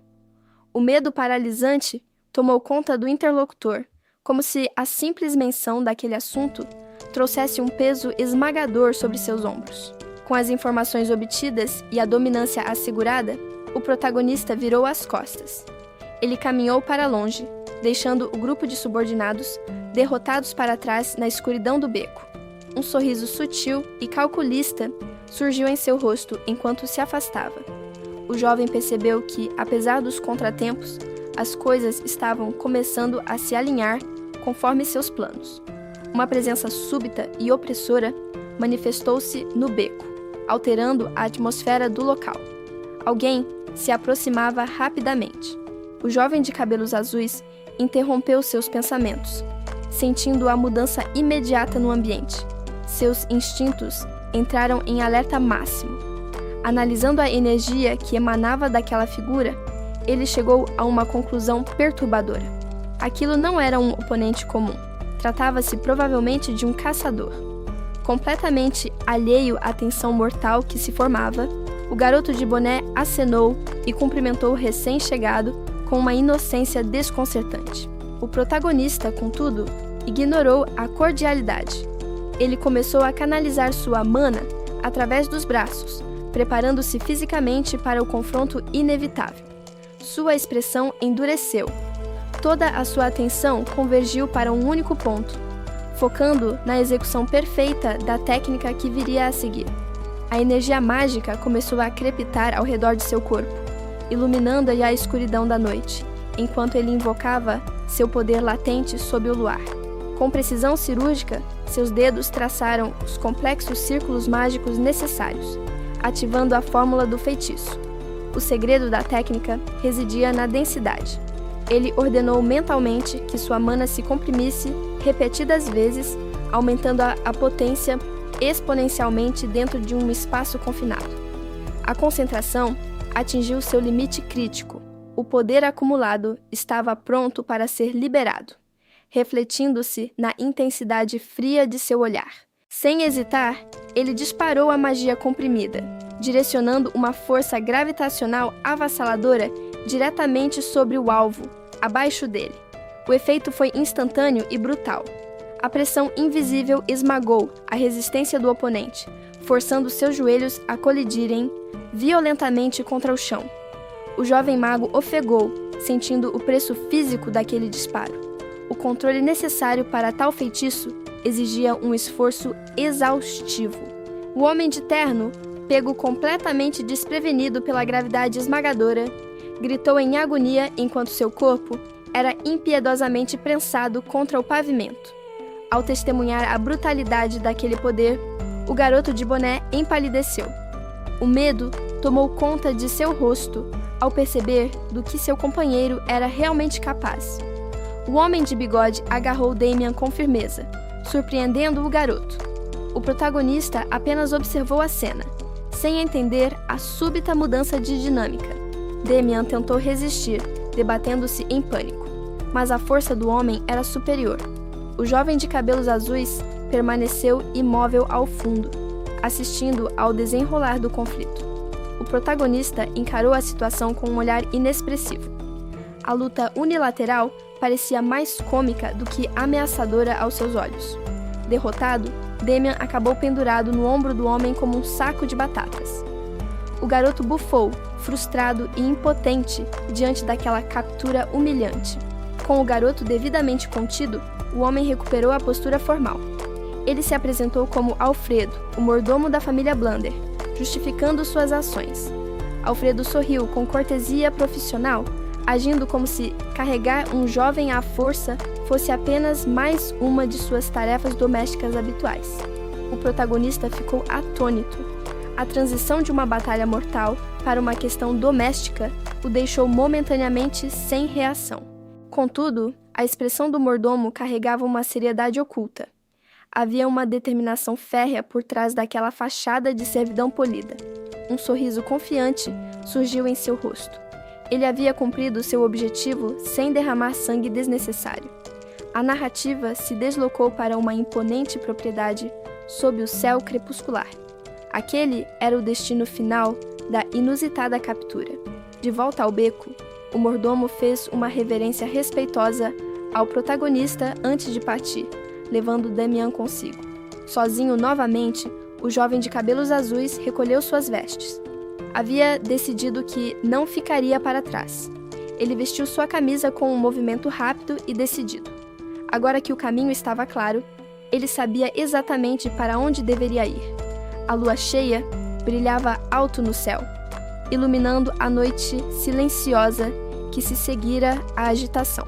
O medo paralisante tomou conta do interlocutor, como se a simples menção daquele assunto trouxesse um peso esmagador sobre seus ombros. Com as informações obtidas e a dominância assegurada, o protagonista virou as costas. Ele caminhou para longe, deixando o grupo de subordinados derrotados para trás na escuridão do beco. Um sorriso sutil e calculista surgiu em seu rosto enquanto se afastava. O jovem percebeu que, apesar dos contratempos, as coisas estavam começando a se alinhar conforme seus planos. Uma presença súbita e opressora manifestou-se no beco, alterando a atmosfera do local. Alguém se aproximava rapidamente. O jovem de cabelos azuis interrompeu seus pensamentos, sentindo a mudança imediata no ambiente. Seus instintos entraram em alerta máximo. Analisando a energia que emanava daquela figura, ele chegou a uma conclusão perturbadora. Aquilo não era um oponente comum. Tratava-se provavelmente de um caçador. Completamente alheio à tensão mortal que se formava, o garoto de boné acenou e cumprimentou o recém-chegado com uma inocência desconcertante. O protagonista, contudo, ignorou a cordialidade. Ele começou a canalizar sua mana através dos braços, preparando-se fisicamente para o confronto inevitável. Sua expressão endureceu. Toda a sua atenção convergiu para um único ponto, focando na execução perfeita da técnica que viria a seguir. A energia mágica começou a crepitar ao redor de seu corpo, iluminando-lhe a escuridão da noite, enquanto ele invocava seu poder latente sob o luar. Com precisão cirúrgica, seus dedos traçaram os complexos círculos mágicos necessários, ativando a fórmula do feitiço. O segredo da técnica residia na densidade. Ele ordenou mentalmente que sua mana se comprimisse repetidas vezes, aumentando a potência exponencialmente dentro de um espaço confinado. A concentração atingiu seu limite crítico. O poder acumulado estava pronto para ser liberado, refletindo-se na intensidade fria de seu olhar. Sem hesitar, ele disparou a magia comprimida, direcionando uma força gravitacional avassaladora diretamente sobre o alvo, abaixo dele. O efeito foi instantâneo e brutal. A pressão invisível esmagou a resistência do oponente, forçando seus joelhos a colidirem violentamente contra o chão. O jovem mago ofegou, sentindo o preço físico daquele disparo. O controle necessário para tal feitiço exigia um esforço exaustivo. O homem de terno, pego completamente desprevenido pela gravidade esmagadora, gritou em agonia enquanto seu corpo era impiedosamente prensado contra o pavimento. Ao testemunhar a brutalidade daquele poder, o garoto de boné empalideceu. O medo tomou conta de seu rosto ao perceber do que seu companheiro era realmente capaz. O homem de bigode agarrou Damian com firmeza, surpreendendo o garoto. O protagonista apenas observou a cena, sem entender a súbita mudança de dinâmica. Damian tentou resistir, debatendo-se em pânico, mas a força do homem era superior. O jovem de cabelos azuis permaneceu imóvel ao fundo, assistindo ao desenrolar do conflito. O protagonista encarou a situação com um olhar inexpressivo. A luta unilateral parecia mais cômica do que ameaçadora aos seus olhos. Derrotado, Damian acabou pendurado no ombro do homem como um saco de batatas. O garoto bufou, frustrado e impotente diante daquela captura humilhante. Com o garoto devidamente contido, o homem recuperou a postura formal. Ele se apresentou como Alfredo, o mordomo da família Blunder, justificando suas ações. Alfredo sorriu com cortesia profissional, agindo como se carregar um jovem à força fosse apenas mais uma de suas tarefas domésticas habituais. O protagonista ficou atônito. A transição de uma batalha mortal para uma questão doméstica o deixou momentaneamente sem reação. Contudo, a expressão do mordomo carregava uma seriedade oculta. Havia uma determinação férrea por trás daquela fachada de servidão polida. Um sorriso confiante surgiu em seu rosto. Ele havia cumprido seu objetivo sem derramar sangue desnecessário. A narrativa se deslocou para uma imponente propriedade sob o céu crepuscular. Aquele era o destino final da inusitada captura. De volta ao beco, o mordomo fez uma reverência respeitosa ao protagonista antes de partir, levando Damian consigo. Sozinho novamente, o jovem de cabelos azuis recolheu suas vestes. Havia decidido que não ficaria para trás. Ele vestiu sua camisa com um movimento rápido e decidido. Agora que o caminho estava claro, ele sabia exatamente para onde deveria ir. A lua cheia brilhava alto no céu, iluminando a noite silenciosa que se seguira à agitação.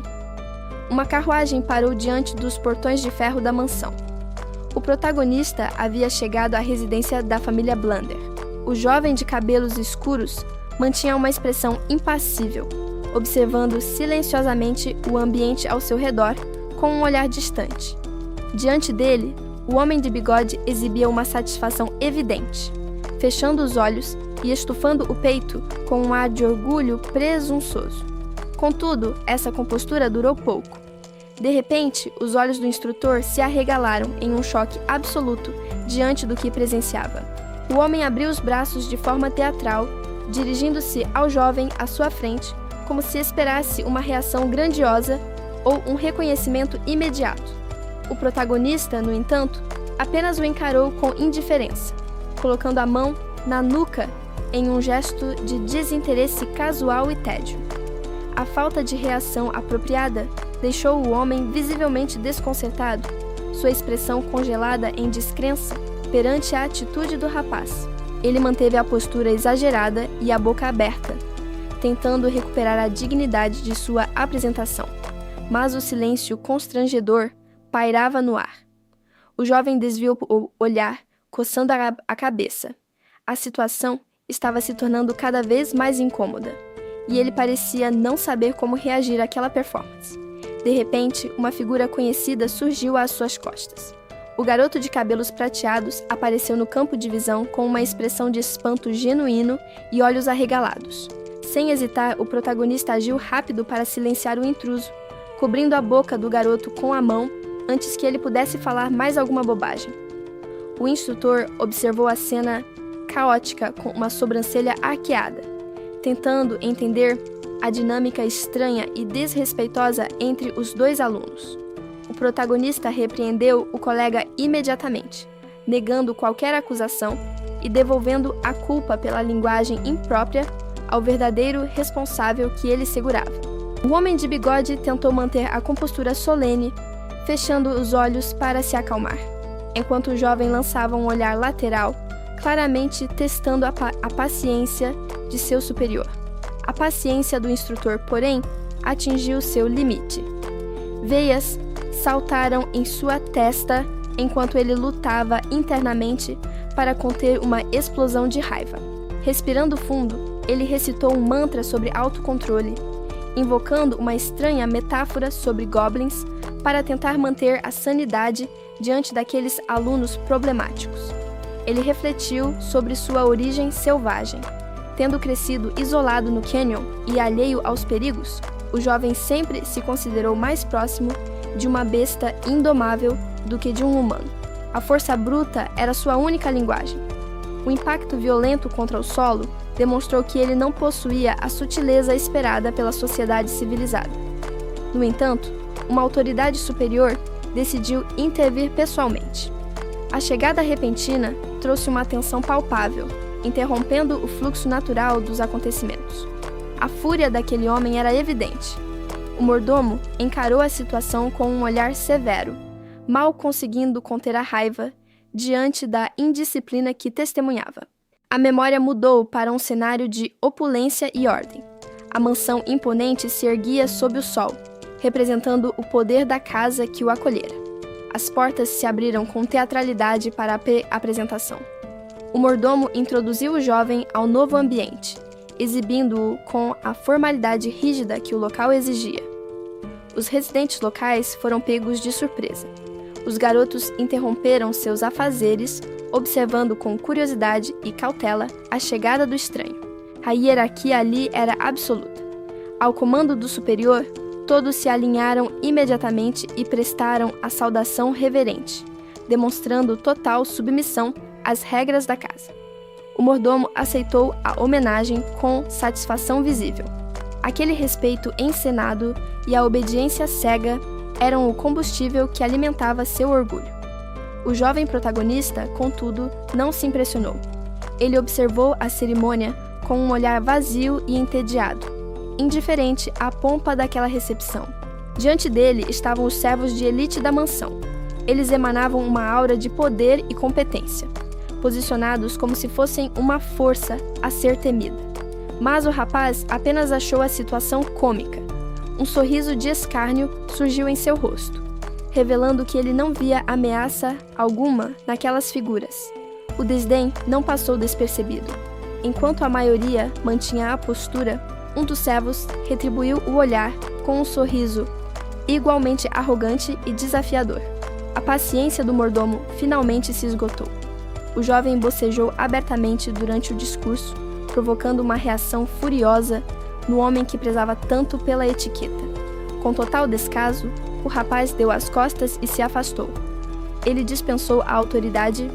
Uma carruagem parou diante dos portões de ferro da mansão. O protagonista havia chegado à residência da família Blunder. O jovem de cabelos escuros mantinha uma expressão impassível, observando silenciosamente o ambiente ao seu redor com um olhar distante. Diante dele, o homem de bigode exibia uma satisfação evidente, fechando os olhos e estufando o peito com um ar de orgulho presunçoso. Contudo, essa compostura durou pouco. De repente, os olhos do instrutor se arregalaram em um choque absoluto diante do que presenciava. O homem abriu os braços de forma teatral, dirigindo-se ao jovem à sua frente, como se esperasse uma reação grandiosa ou um reconhecimento imediato. O protagonista, no entanto, apenas o encarou com indiferença, colocando a mão na nuca em um gesto de desinteresse casual e tédio. A falta de reação apropriada deixou o homem visivelmente desconcertado, sua expressão congelada em descrença perante a atitude do rapaz. Ele manteve a postura exagerada e a boca aberta, tentando recuperar a dignidade de sua apresentação. Mas o silêncio constrangedor pairava no ar. O jovem desviou o olhar, coçando a cabeça. A situação estava se tornando cada vez mais incômoda, e ele parecia não saber como reagir àquela performance. De repente, uma figura conhecida surgiu às suas costas. O garoto de cabelos prateados apareceu no campo de visão com uma expressão de espanto genuíno e olhos arregalados. Sem hesitar, o protagonista agiu rápido para silenciar o intruso, cobrindo a boca do garoto com a mão antes que ele pudesse falar mais alguma bobagem. O instrutor observou a cena caótica com uma sobrancelha arqueada, tentando entender a dinâmica estranha e desrespeitosa entre os dois alunos. O protagonista repreendeu o colega imediatamente, negando qualquer acusação e devolvendo a culpa pela linguagem imprópria ao verdadeiro responsável que ele segurava. O homem de bigode tentou manter a compostura solene, fechando os olhos para se acalmar, enquanto o jovem lançava um olhar lateral, claramente testando a paciência de seu superior. A paciência do instrutor, porém, atingiu seu limite. Veias saltaram em sua testa enquanto ele lutava internamente para conter uma explosão de raiva. Respirando fundo, ele recitou um mantra sobre autocontrole, invocando uma estranha metáfora sobre goblins para tentar manter a sanidade diante daqueles alunos problemáticos. Ele refletiu sobre sua origem selvagem. Tendo crescido isolado no canyon e alheio aos perigos, o jovem sempre se considerou mais próximo de uma besta indomável do que de um humano. A força bruta era sua única linguagem. O impacto violento contra o solo demonstrou que ele não possuía a sutileza esperada pela sociedade civilizada. No entanto, uma autoridade superior decidiu intervir pessoalmente. A chegada repentina trouxe uma tensão palpável, interrompendo o fluxo natural dos acontecimentos. A fúria daquele homem era evidente. O mordomo encarou a situação com um olhar severo, mal conseguindo conter a raiva diante da indisciplina que testemunhava. A memória mudou para um cenário de opulência e ordem. A mansão imponente se erguia sob o sol, representando o poder da casa que o acolhera. As portas se abriram com teatralidade para a apresentação. O mordomo introduziu o jovem ao novo ambiente, exibindo-o com a formalidade rígida que o local exigia. Os residentes locais foram pegos de surpresa. Os garotos interromperam seus afazeres, observando com curiosidade e cautela a chegada do estranho. A hierarquia ali era absoluta. Ao comando do superior, todos se alinharam imediatamente e prestaram a saudação reverente, demonstrando total submissão às regras da casa. O mordomo aceitou a homenagem com satisfação visível. Aquele respeito encenado e a obediência cega eram o combustível que alimentava seu orgulho. O jovem protagonista, contudo, não se impressionou. Ele observou a cerimônia com um olhar vazio e entediado, indiferente à pompa daquela recepção. Diante dele estavam os servos de elite da mansão. Eles emanavam uma aura de poder e competência, posicionados como se fossem uma força a ser temida. Mas o rapaz apenas achou a situação cômica. Um sorriso de escárnio surgiu em seu rosto, revelando que ele não via ameaça alguma naquelas figuras. O desdém não passou despercebido. Enquanto a maioria mantinha a postura, um dos servos retribuiu o olhar com um sorriso igualmente arrogante e desafiador. A paciência do mordomo finalmente se esgotou. O jovem bocejou abertamente durante o discurso, provocando uma reação furiosa no homem que prezava tanto pela etiqueta. Com total descaso, o rapaz deu as costas e se afastou. Ele dispensou a autoridade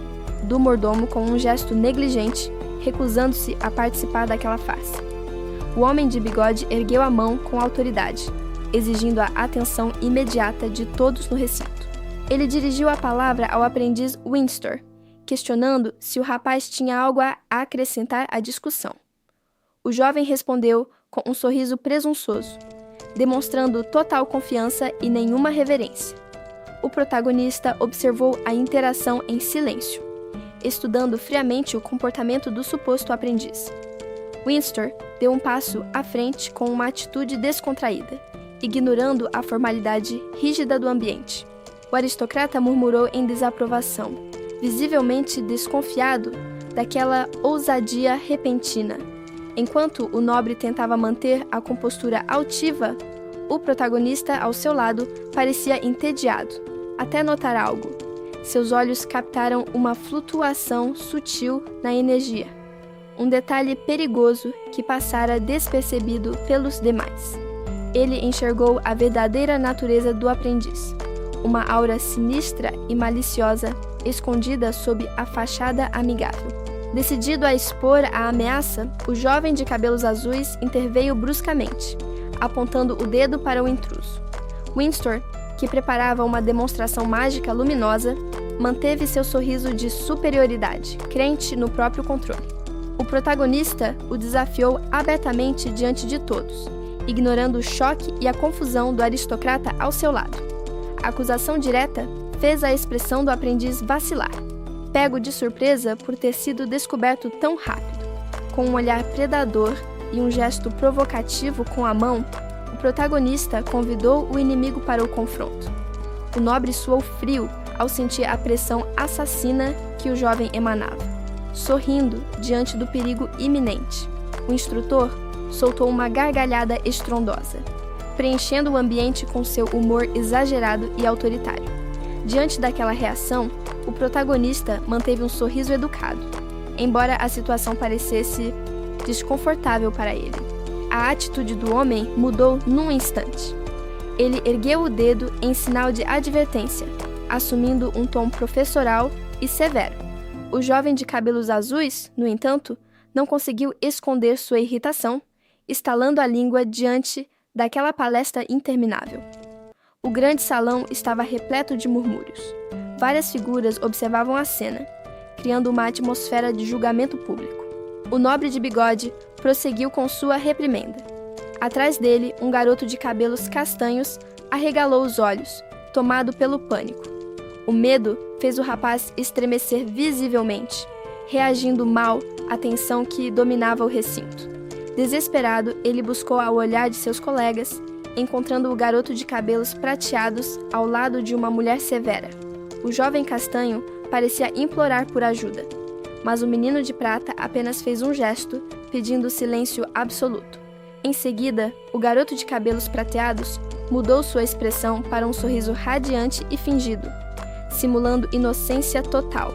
do mordomo com um gesto negligente, recusando-se a participar daquela farsa. O homem de bigode ergueu a mão com autoridade, exigindo a atenção imediata de todos no recinto. Ele dirigiu a palavra ao aprendiz Winstor, questionando se o rapaz tinha algo a acrescentar à discussão. O jovem respondeu com um sorriso presunçoso, demonstrando total confiança e nenhuma reverência. O protagonista observou a interação em silêncio, estudando friamente o comportamento do suposto aprendiz. Winstor deu um passo à frente com uma atitude descontraída, ignorando a formalidade rígida do ambiente. O aristocrata murmurou em desaprovação, visivelmente desconfiado daquela ousadia repentina. Enquanto o nobre tentava manter a compostura altiva, o protagonista ao seu lado parecia entediado, até notar algo. seus olhos captaram uma flutuação sutil na energia, um detalhe perigoso que passara despercebido pelos demais. Ele enxergou a verdadeira natureza do aprendiz, uma aura sinistra e maliciosa escondida sob a fachada amigável. Decidido a expor a ameaça, o jovem de cabelos azuis interveio bruscamente, apontando o dedo para o intruso. Winstor, que preparava uma demonstração mágica luminosa, manteve seu sorriso de superioridade, crente no próprio controle. O protagonista o desafiou abertamente diante de todos, ignorando o choque e a confusão do aristocrata ao seu lado. A acusação direta fez a expressão do aprendiz vacilar, pego de surpresa por ter sido descoberto tão rápido. Com um olhar predador e um gesto provocativo com a mão, o protagonista convidou o inimigo para o confronto. O nobre suou frio ao sentir a pressão assassina que o jovem emanava, sorrindo diante do perigo iminente. O instrutor soltou uma gargalhada estrondosa, preenchendo o ambiente com seu humor exagerado e autoritário. Diante daquela reação, o protagonista manteve um sorriso educado, embora a situação parecesse desconfortável para ele. A atitude do homem mudou num instante. Ele ergueu o dedo em sinal de advertência, assumindo um tom professoral e severo. O jovem de cabelos azuis, no entanto, não conseguiu esconder sua irritação, estalando a língua diante daquela palestra interminável. O grande salão estava repleto de murmúrios. Várias figuras observavam a cena, criando uma atmosfera de julgamento público. O nobre de bigode prosseguiu com sua reprimenda. Atrás dele, um garoto de cabelos castanhos arregalou os olhos, tomado pelo pânico. O medo fez o rapaz estremecer visivelmente, reagindo mal à tensão que dominava o recinto. Desesperado, ele buscou ao olhar de seus colegas, encontrando o garoto de cabelos prateados ao lado de uma mulher severa. O jovem castanho parecia implorar por ajuda, mas o menino de prata apenas fez um gesto, pedindo silêncio absoluto. Em seguida, o garoto de cabelos prateados mudou sua expressão para um sorriso radiante e fingido, simulando inocência total.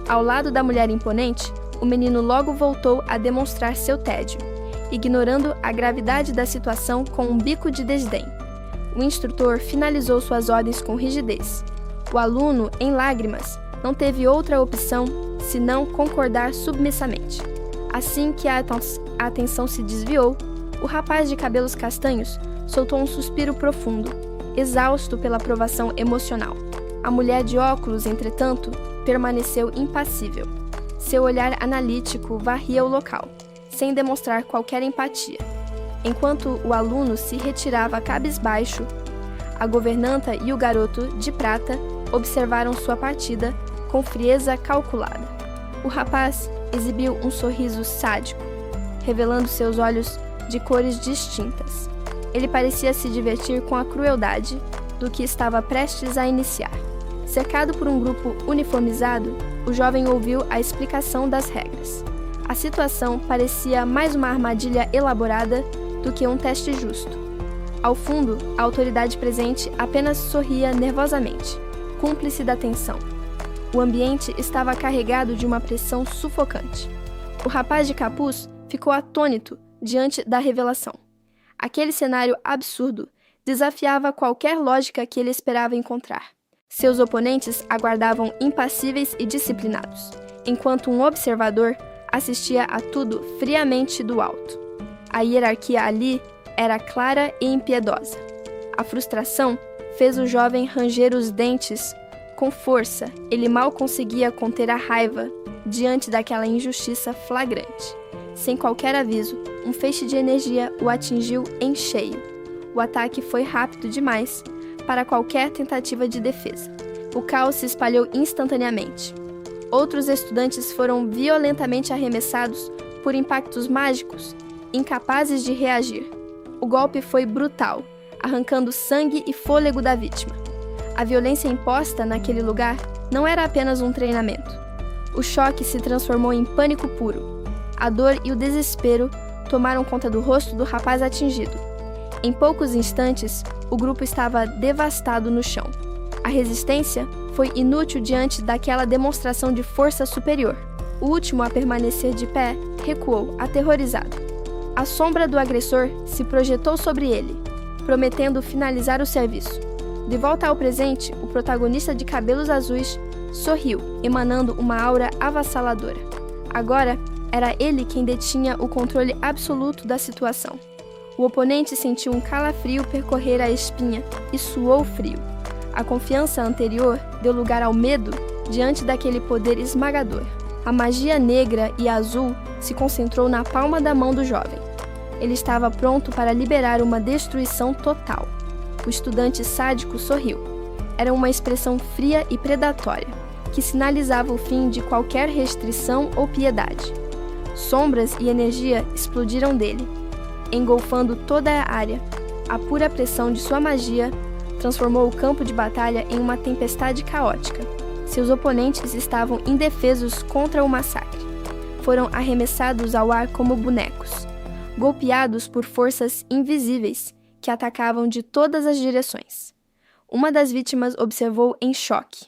Ao lado da mulher imponente, o menino logo voltou a demonstrar seu tédio, ignorando a gravidade da situação com um bico de desdém. O instrutor finalizou suas ordens com rigidez. O aluno, em lágrimas, não teve outra opção senão concordar submissamente. Assim que a atenção se desviou, o rapaz de cabelos castanhos soltou um suspiro profundo, exausto pela provação emocional. A mulher de óculos, entretanto, permaneceu impassível. Seu olhar analítico varria o local, sem demonstrar qualquer empatia. Enquanto o aluno se retirava cabisbaixo, a governanta e o garoto de prata observaram sua partida com frieza calculada. O rapaz exibiu um sorriso sádico, revelando seus olhos de cores distintas. Ele parecia se divertir com a crueldade do que estava prestes a iniciar. Cercado por um grupo uniformizado, o jovem ouviu a explicação das regras. A situação parecia mais uma armadilha elaborada do que um teste justo. Ao fundo, a autoridade presente apenas sorria nervosamente, cúmplice da tensão. O ambiente estava carregado de uma pressão sufocante. O rapaz de capuz ficou atônito diante da revelação. Aquele cenário absurdo desafiava qualquer lógica que ele esperava encontrar. Seus oponentes aguardavam impassíveis e disciplinados, enquanto um observador assistia a tudo friamente do alto. A hierarquia ali era clara e impiedosa. A frustração fez o jovem ranger os dentes com força. Ele mal conseguia conter a raiva diante daquela injustiça flagrante. Sem qualquer aviso, um feixe de energia o atingiu em cheio. O ataque foi rápido demais para qualquer tentativa de defesa. O caos se espalhou instantaneamente. Outros estudantes foram violentamente arremessados por impactos mágicos, incapazes de reagir. O golpe foi brutal, arrancando sangue e fôlego da vítima. A violência imposta naquele lugar não era apenas um treinamento. O choque se transformou em pânico puro. A dor e o desespero tomaram conta do rosto do rapaz atingido. Em poucos instantes, o grupo estava devastado no chão. A resistência foi inútil diante daquela demonstração de força superior. O último a permanecer de pé recuou, aterrorizado. A sombra do agressor se projetou sobre ele, prometendo finalizar o serviço. De volta ao presente, o protagonista de cabelos azuis sorriu, emanando uma aura avassaladora. Agora, era ele quem detinha o controle absoluto da situação. O oponente sentiu um calafrio percorrer a espinha e suou frio. A confiança anterior deu lugar ao medo diante daquele poder esmagador. A magia negra e azul se concentrou na palma da mão do jovem. Ele estava pronto para liberar uma destruição total. O estudante sádico sorriu. Era uma expressão fria e predatória, que sinalizava o fim de qualquer restrição ou piedade. Sombras e energia explodiram dele, engolfando toda a área. A pura pressão de sua magia transformou o campo de batalha em uma tempestade caótica. Seus oponentes estavam indefesos contra o massacre. Foram arremessados ao ar como bonecos, golpeados por forças invisíveis que atacavam de todas as direções. Uma das vítimas observou em choque.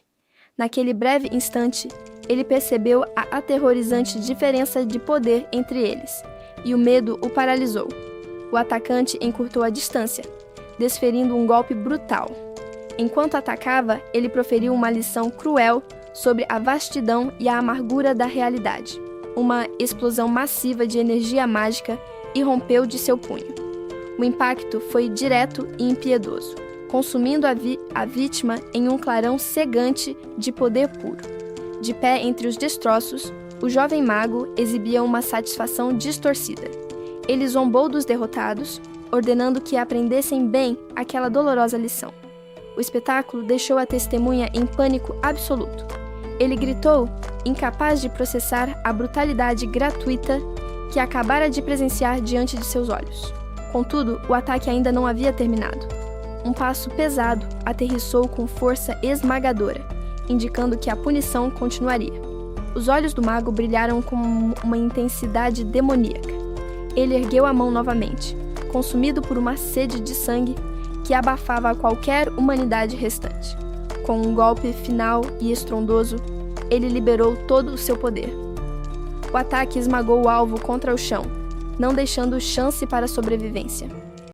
Naquele breve instante, ele percebeu a aterrorizante diferença de poder entre eles, e o medo o paralisou. O atacante encurtou a distância, desferindo um golpe brutal. Enquanto atacava, ele proferiu uma lição cruel sobre a vastidão e a amargura da realidade. Uma explosão massiva de energia mágica irrompeu de seu punho. O impacto foi direto e impiedoso, consumindo a vítima em um clarão cegante de poder puro. De pé entre os destroços, o jovem mago exibia uma satisfação distorcida. Ele zombou dos derrotados, ordenando que aprendessem bem aquela dolorosa lição. O espetáculo deixou a testemunha em pânico absoluto. Ele gritou, incapaz de processar a brutalidade gratuita que acabara de presenciar diante de seus olhos. Contudo, o ataque ainda não havia terminado. Um passo pesado aterrissou com força esmagadora, indicando que a punição continuaria. Os olhos do mago brilharam com uma intensidade demoníaca. Ele ergueu a mão novamente, consumido por uma sede de sangue que abafava qualquer humanidade restante. Com um golpe final e estrondoso, ele liberou todo o seu poder. O ataque esmagou o alvo contra o chão, não deixando chance para a sobrevivência.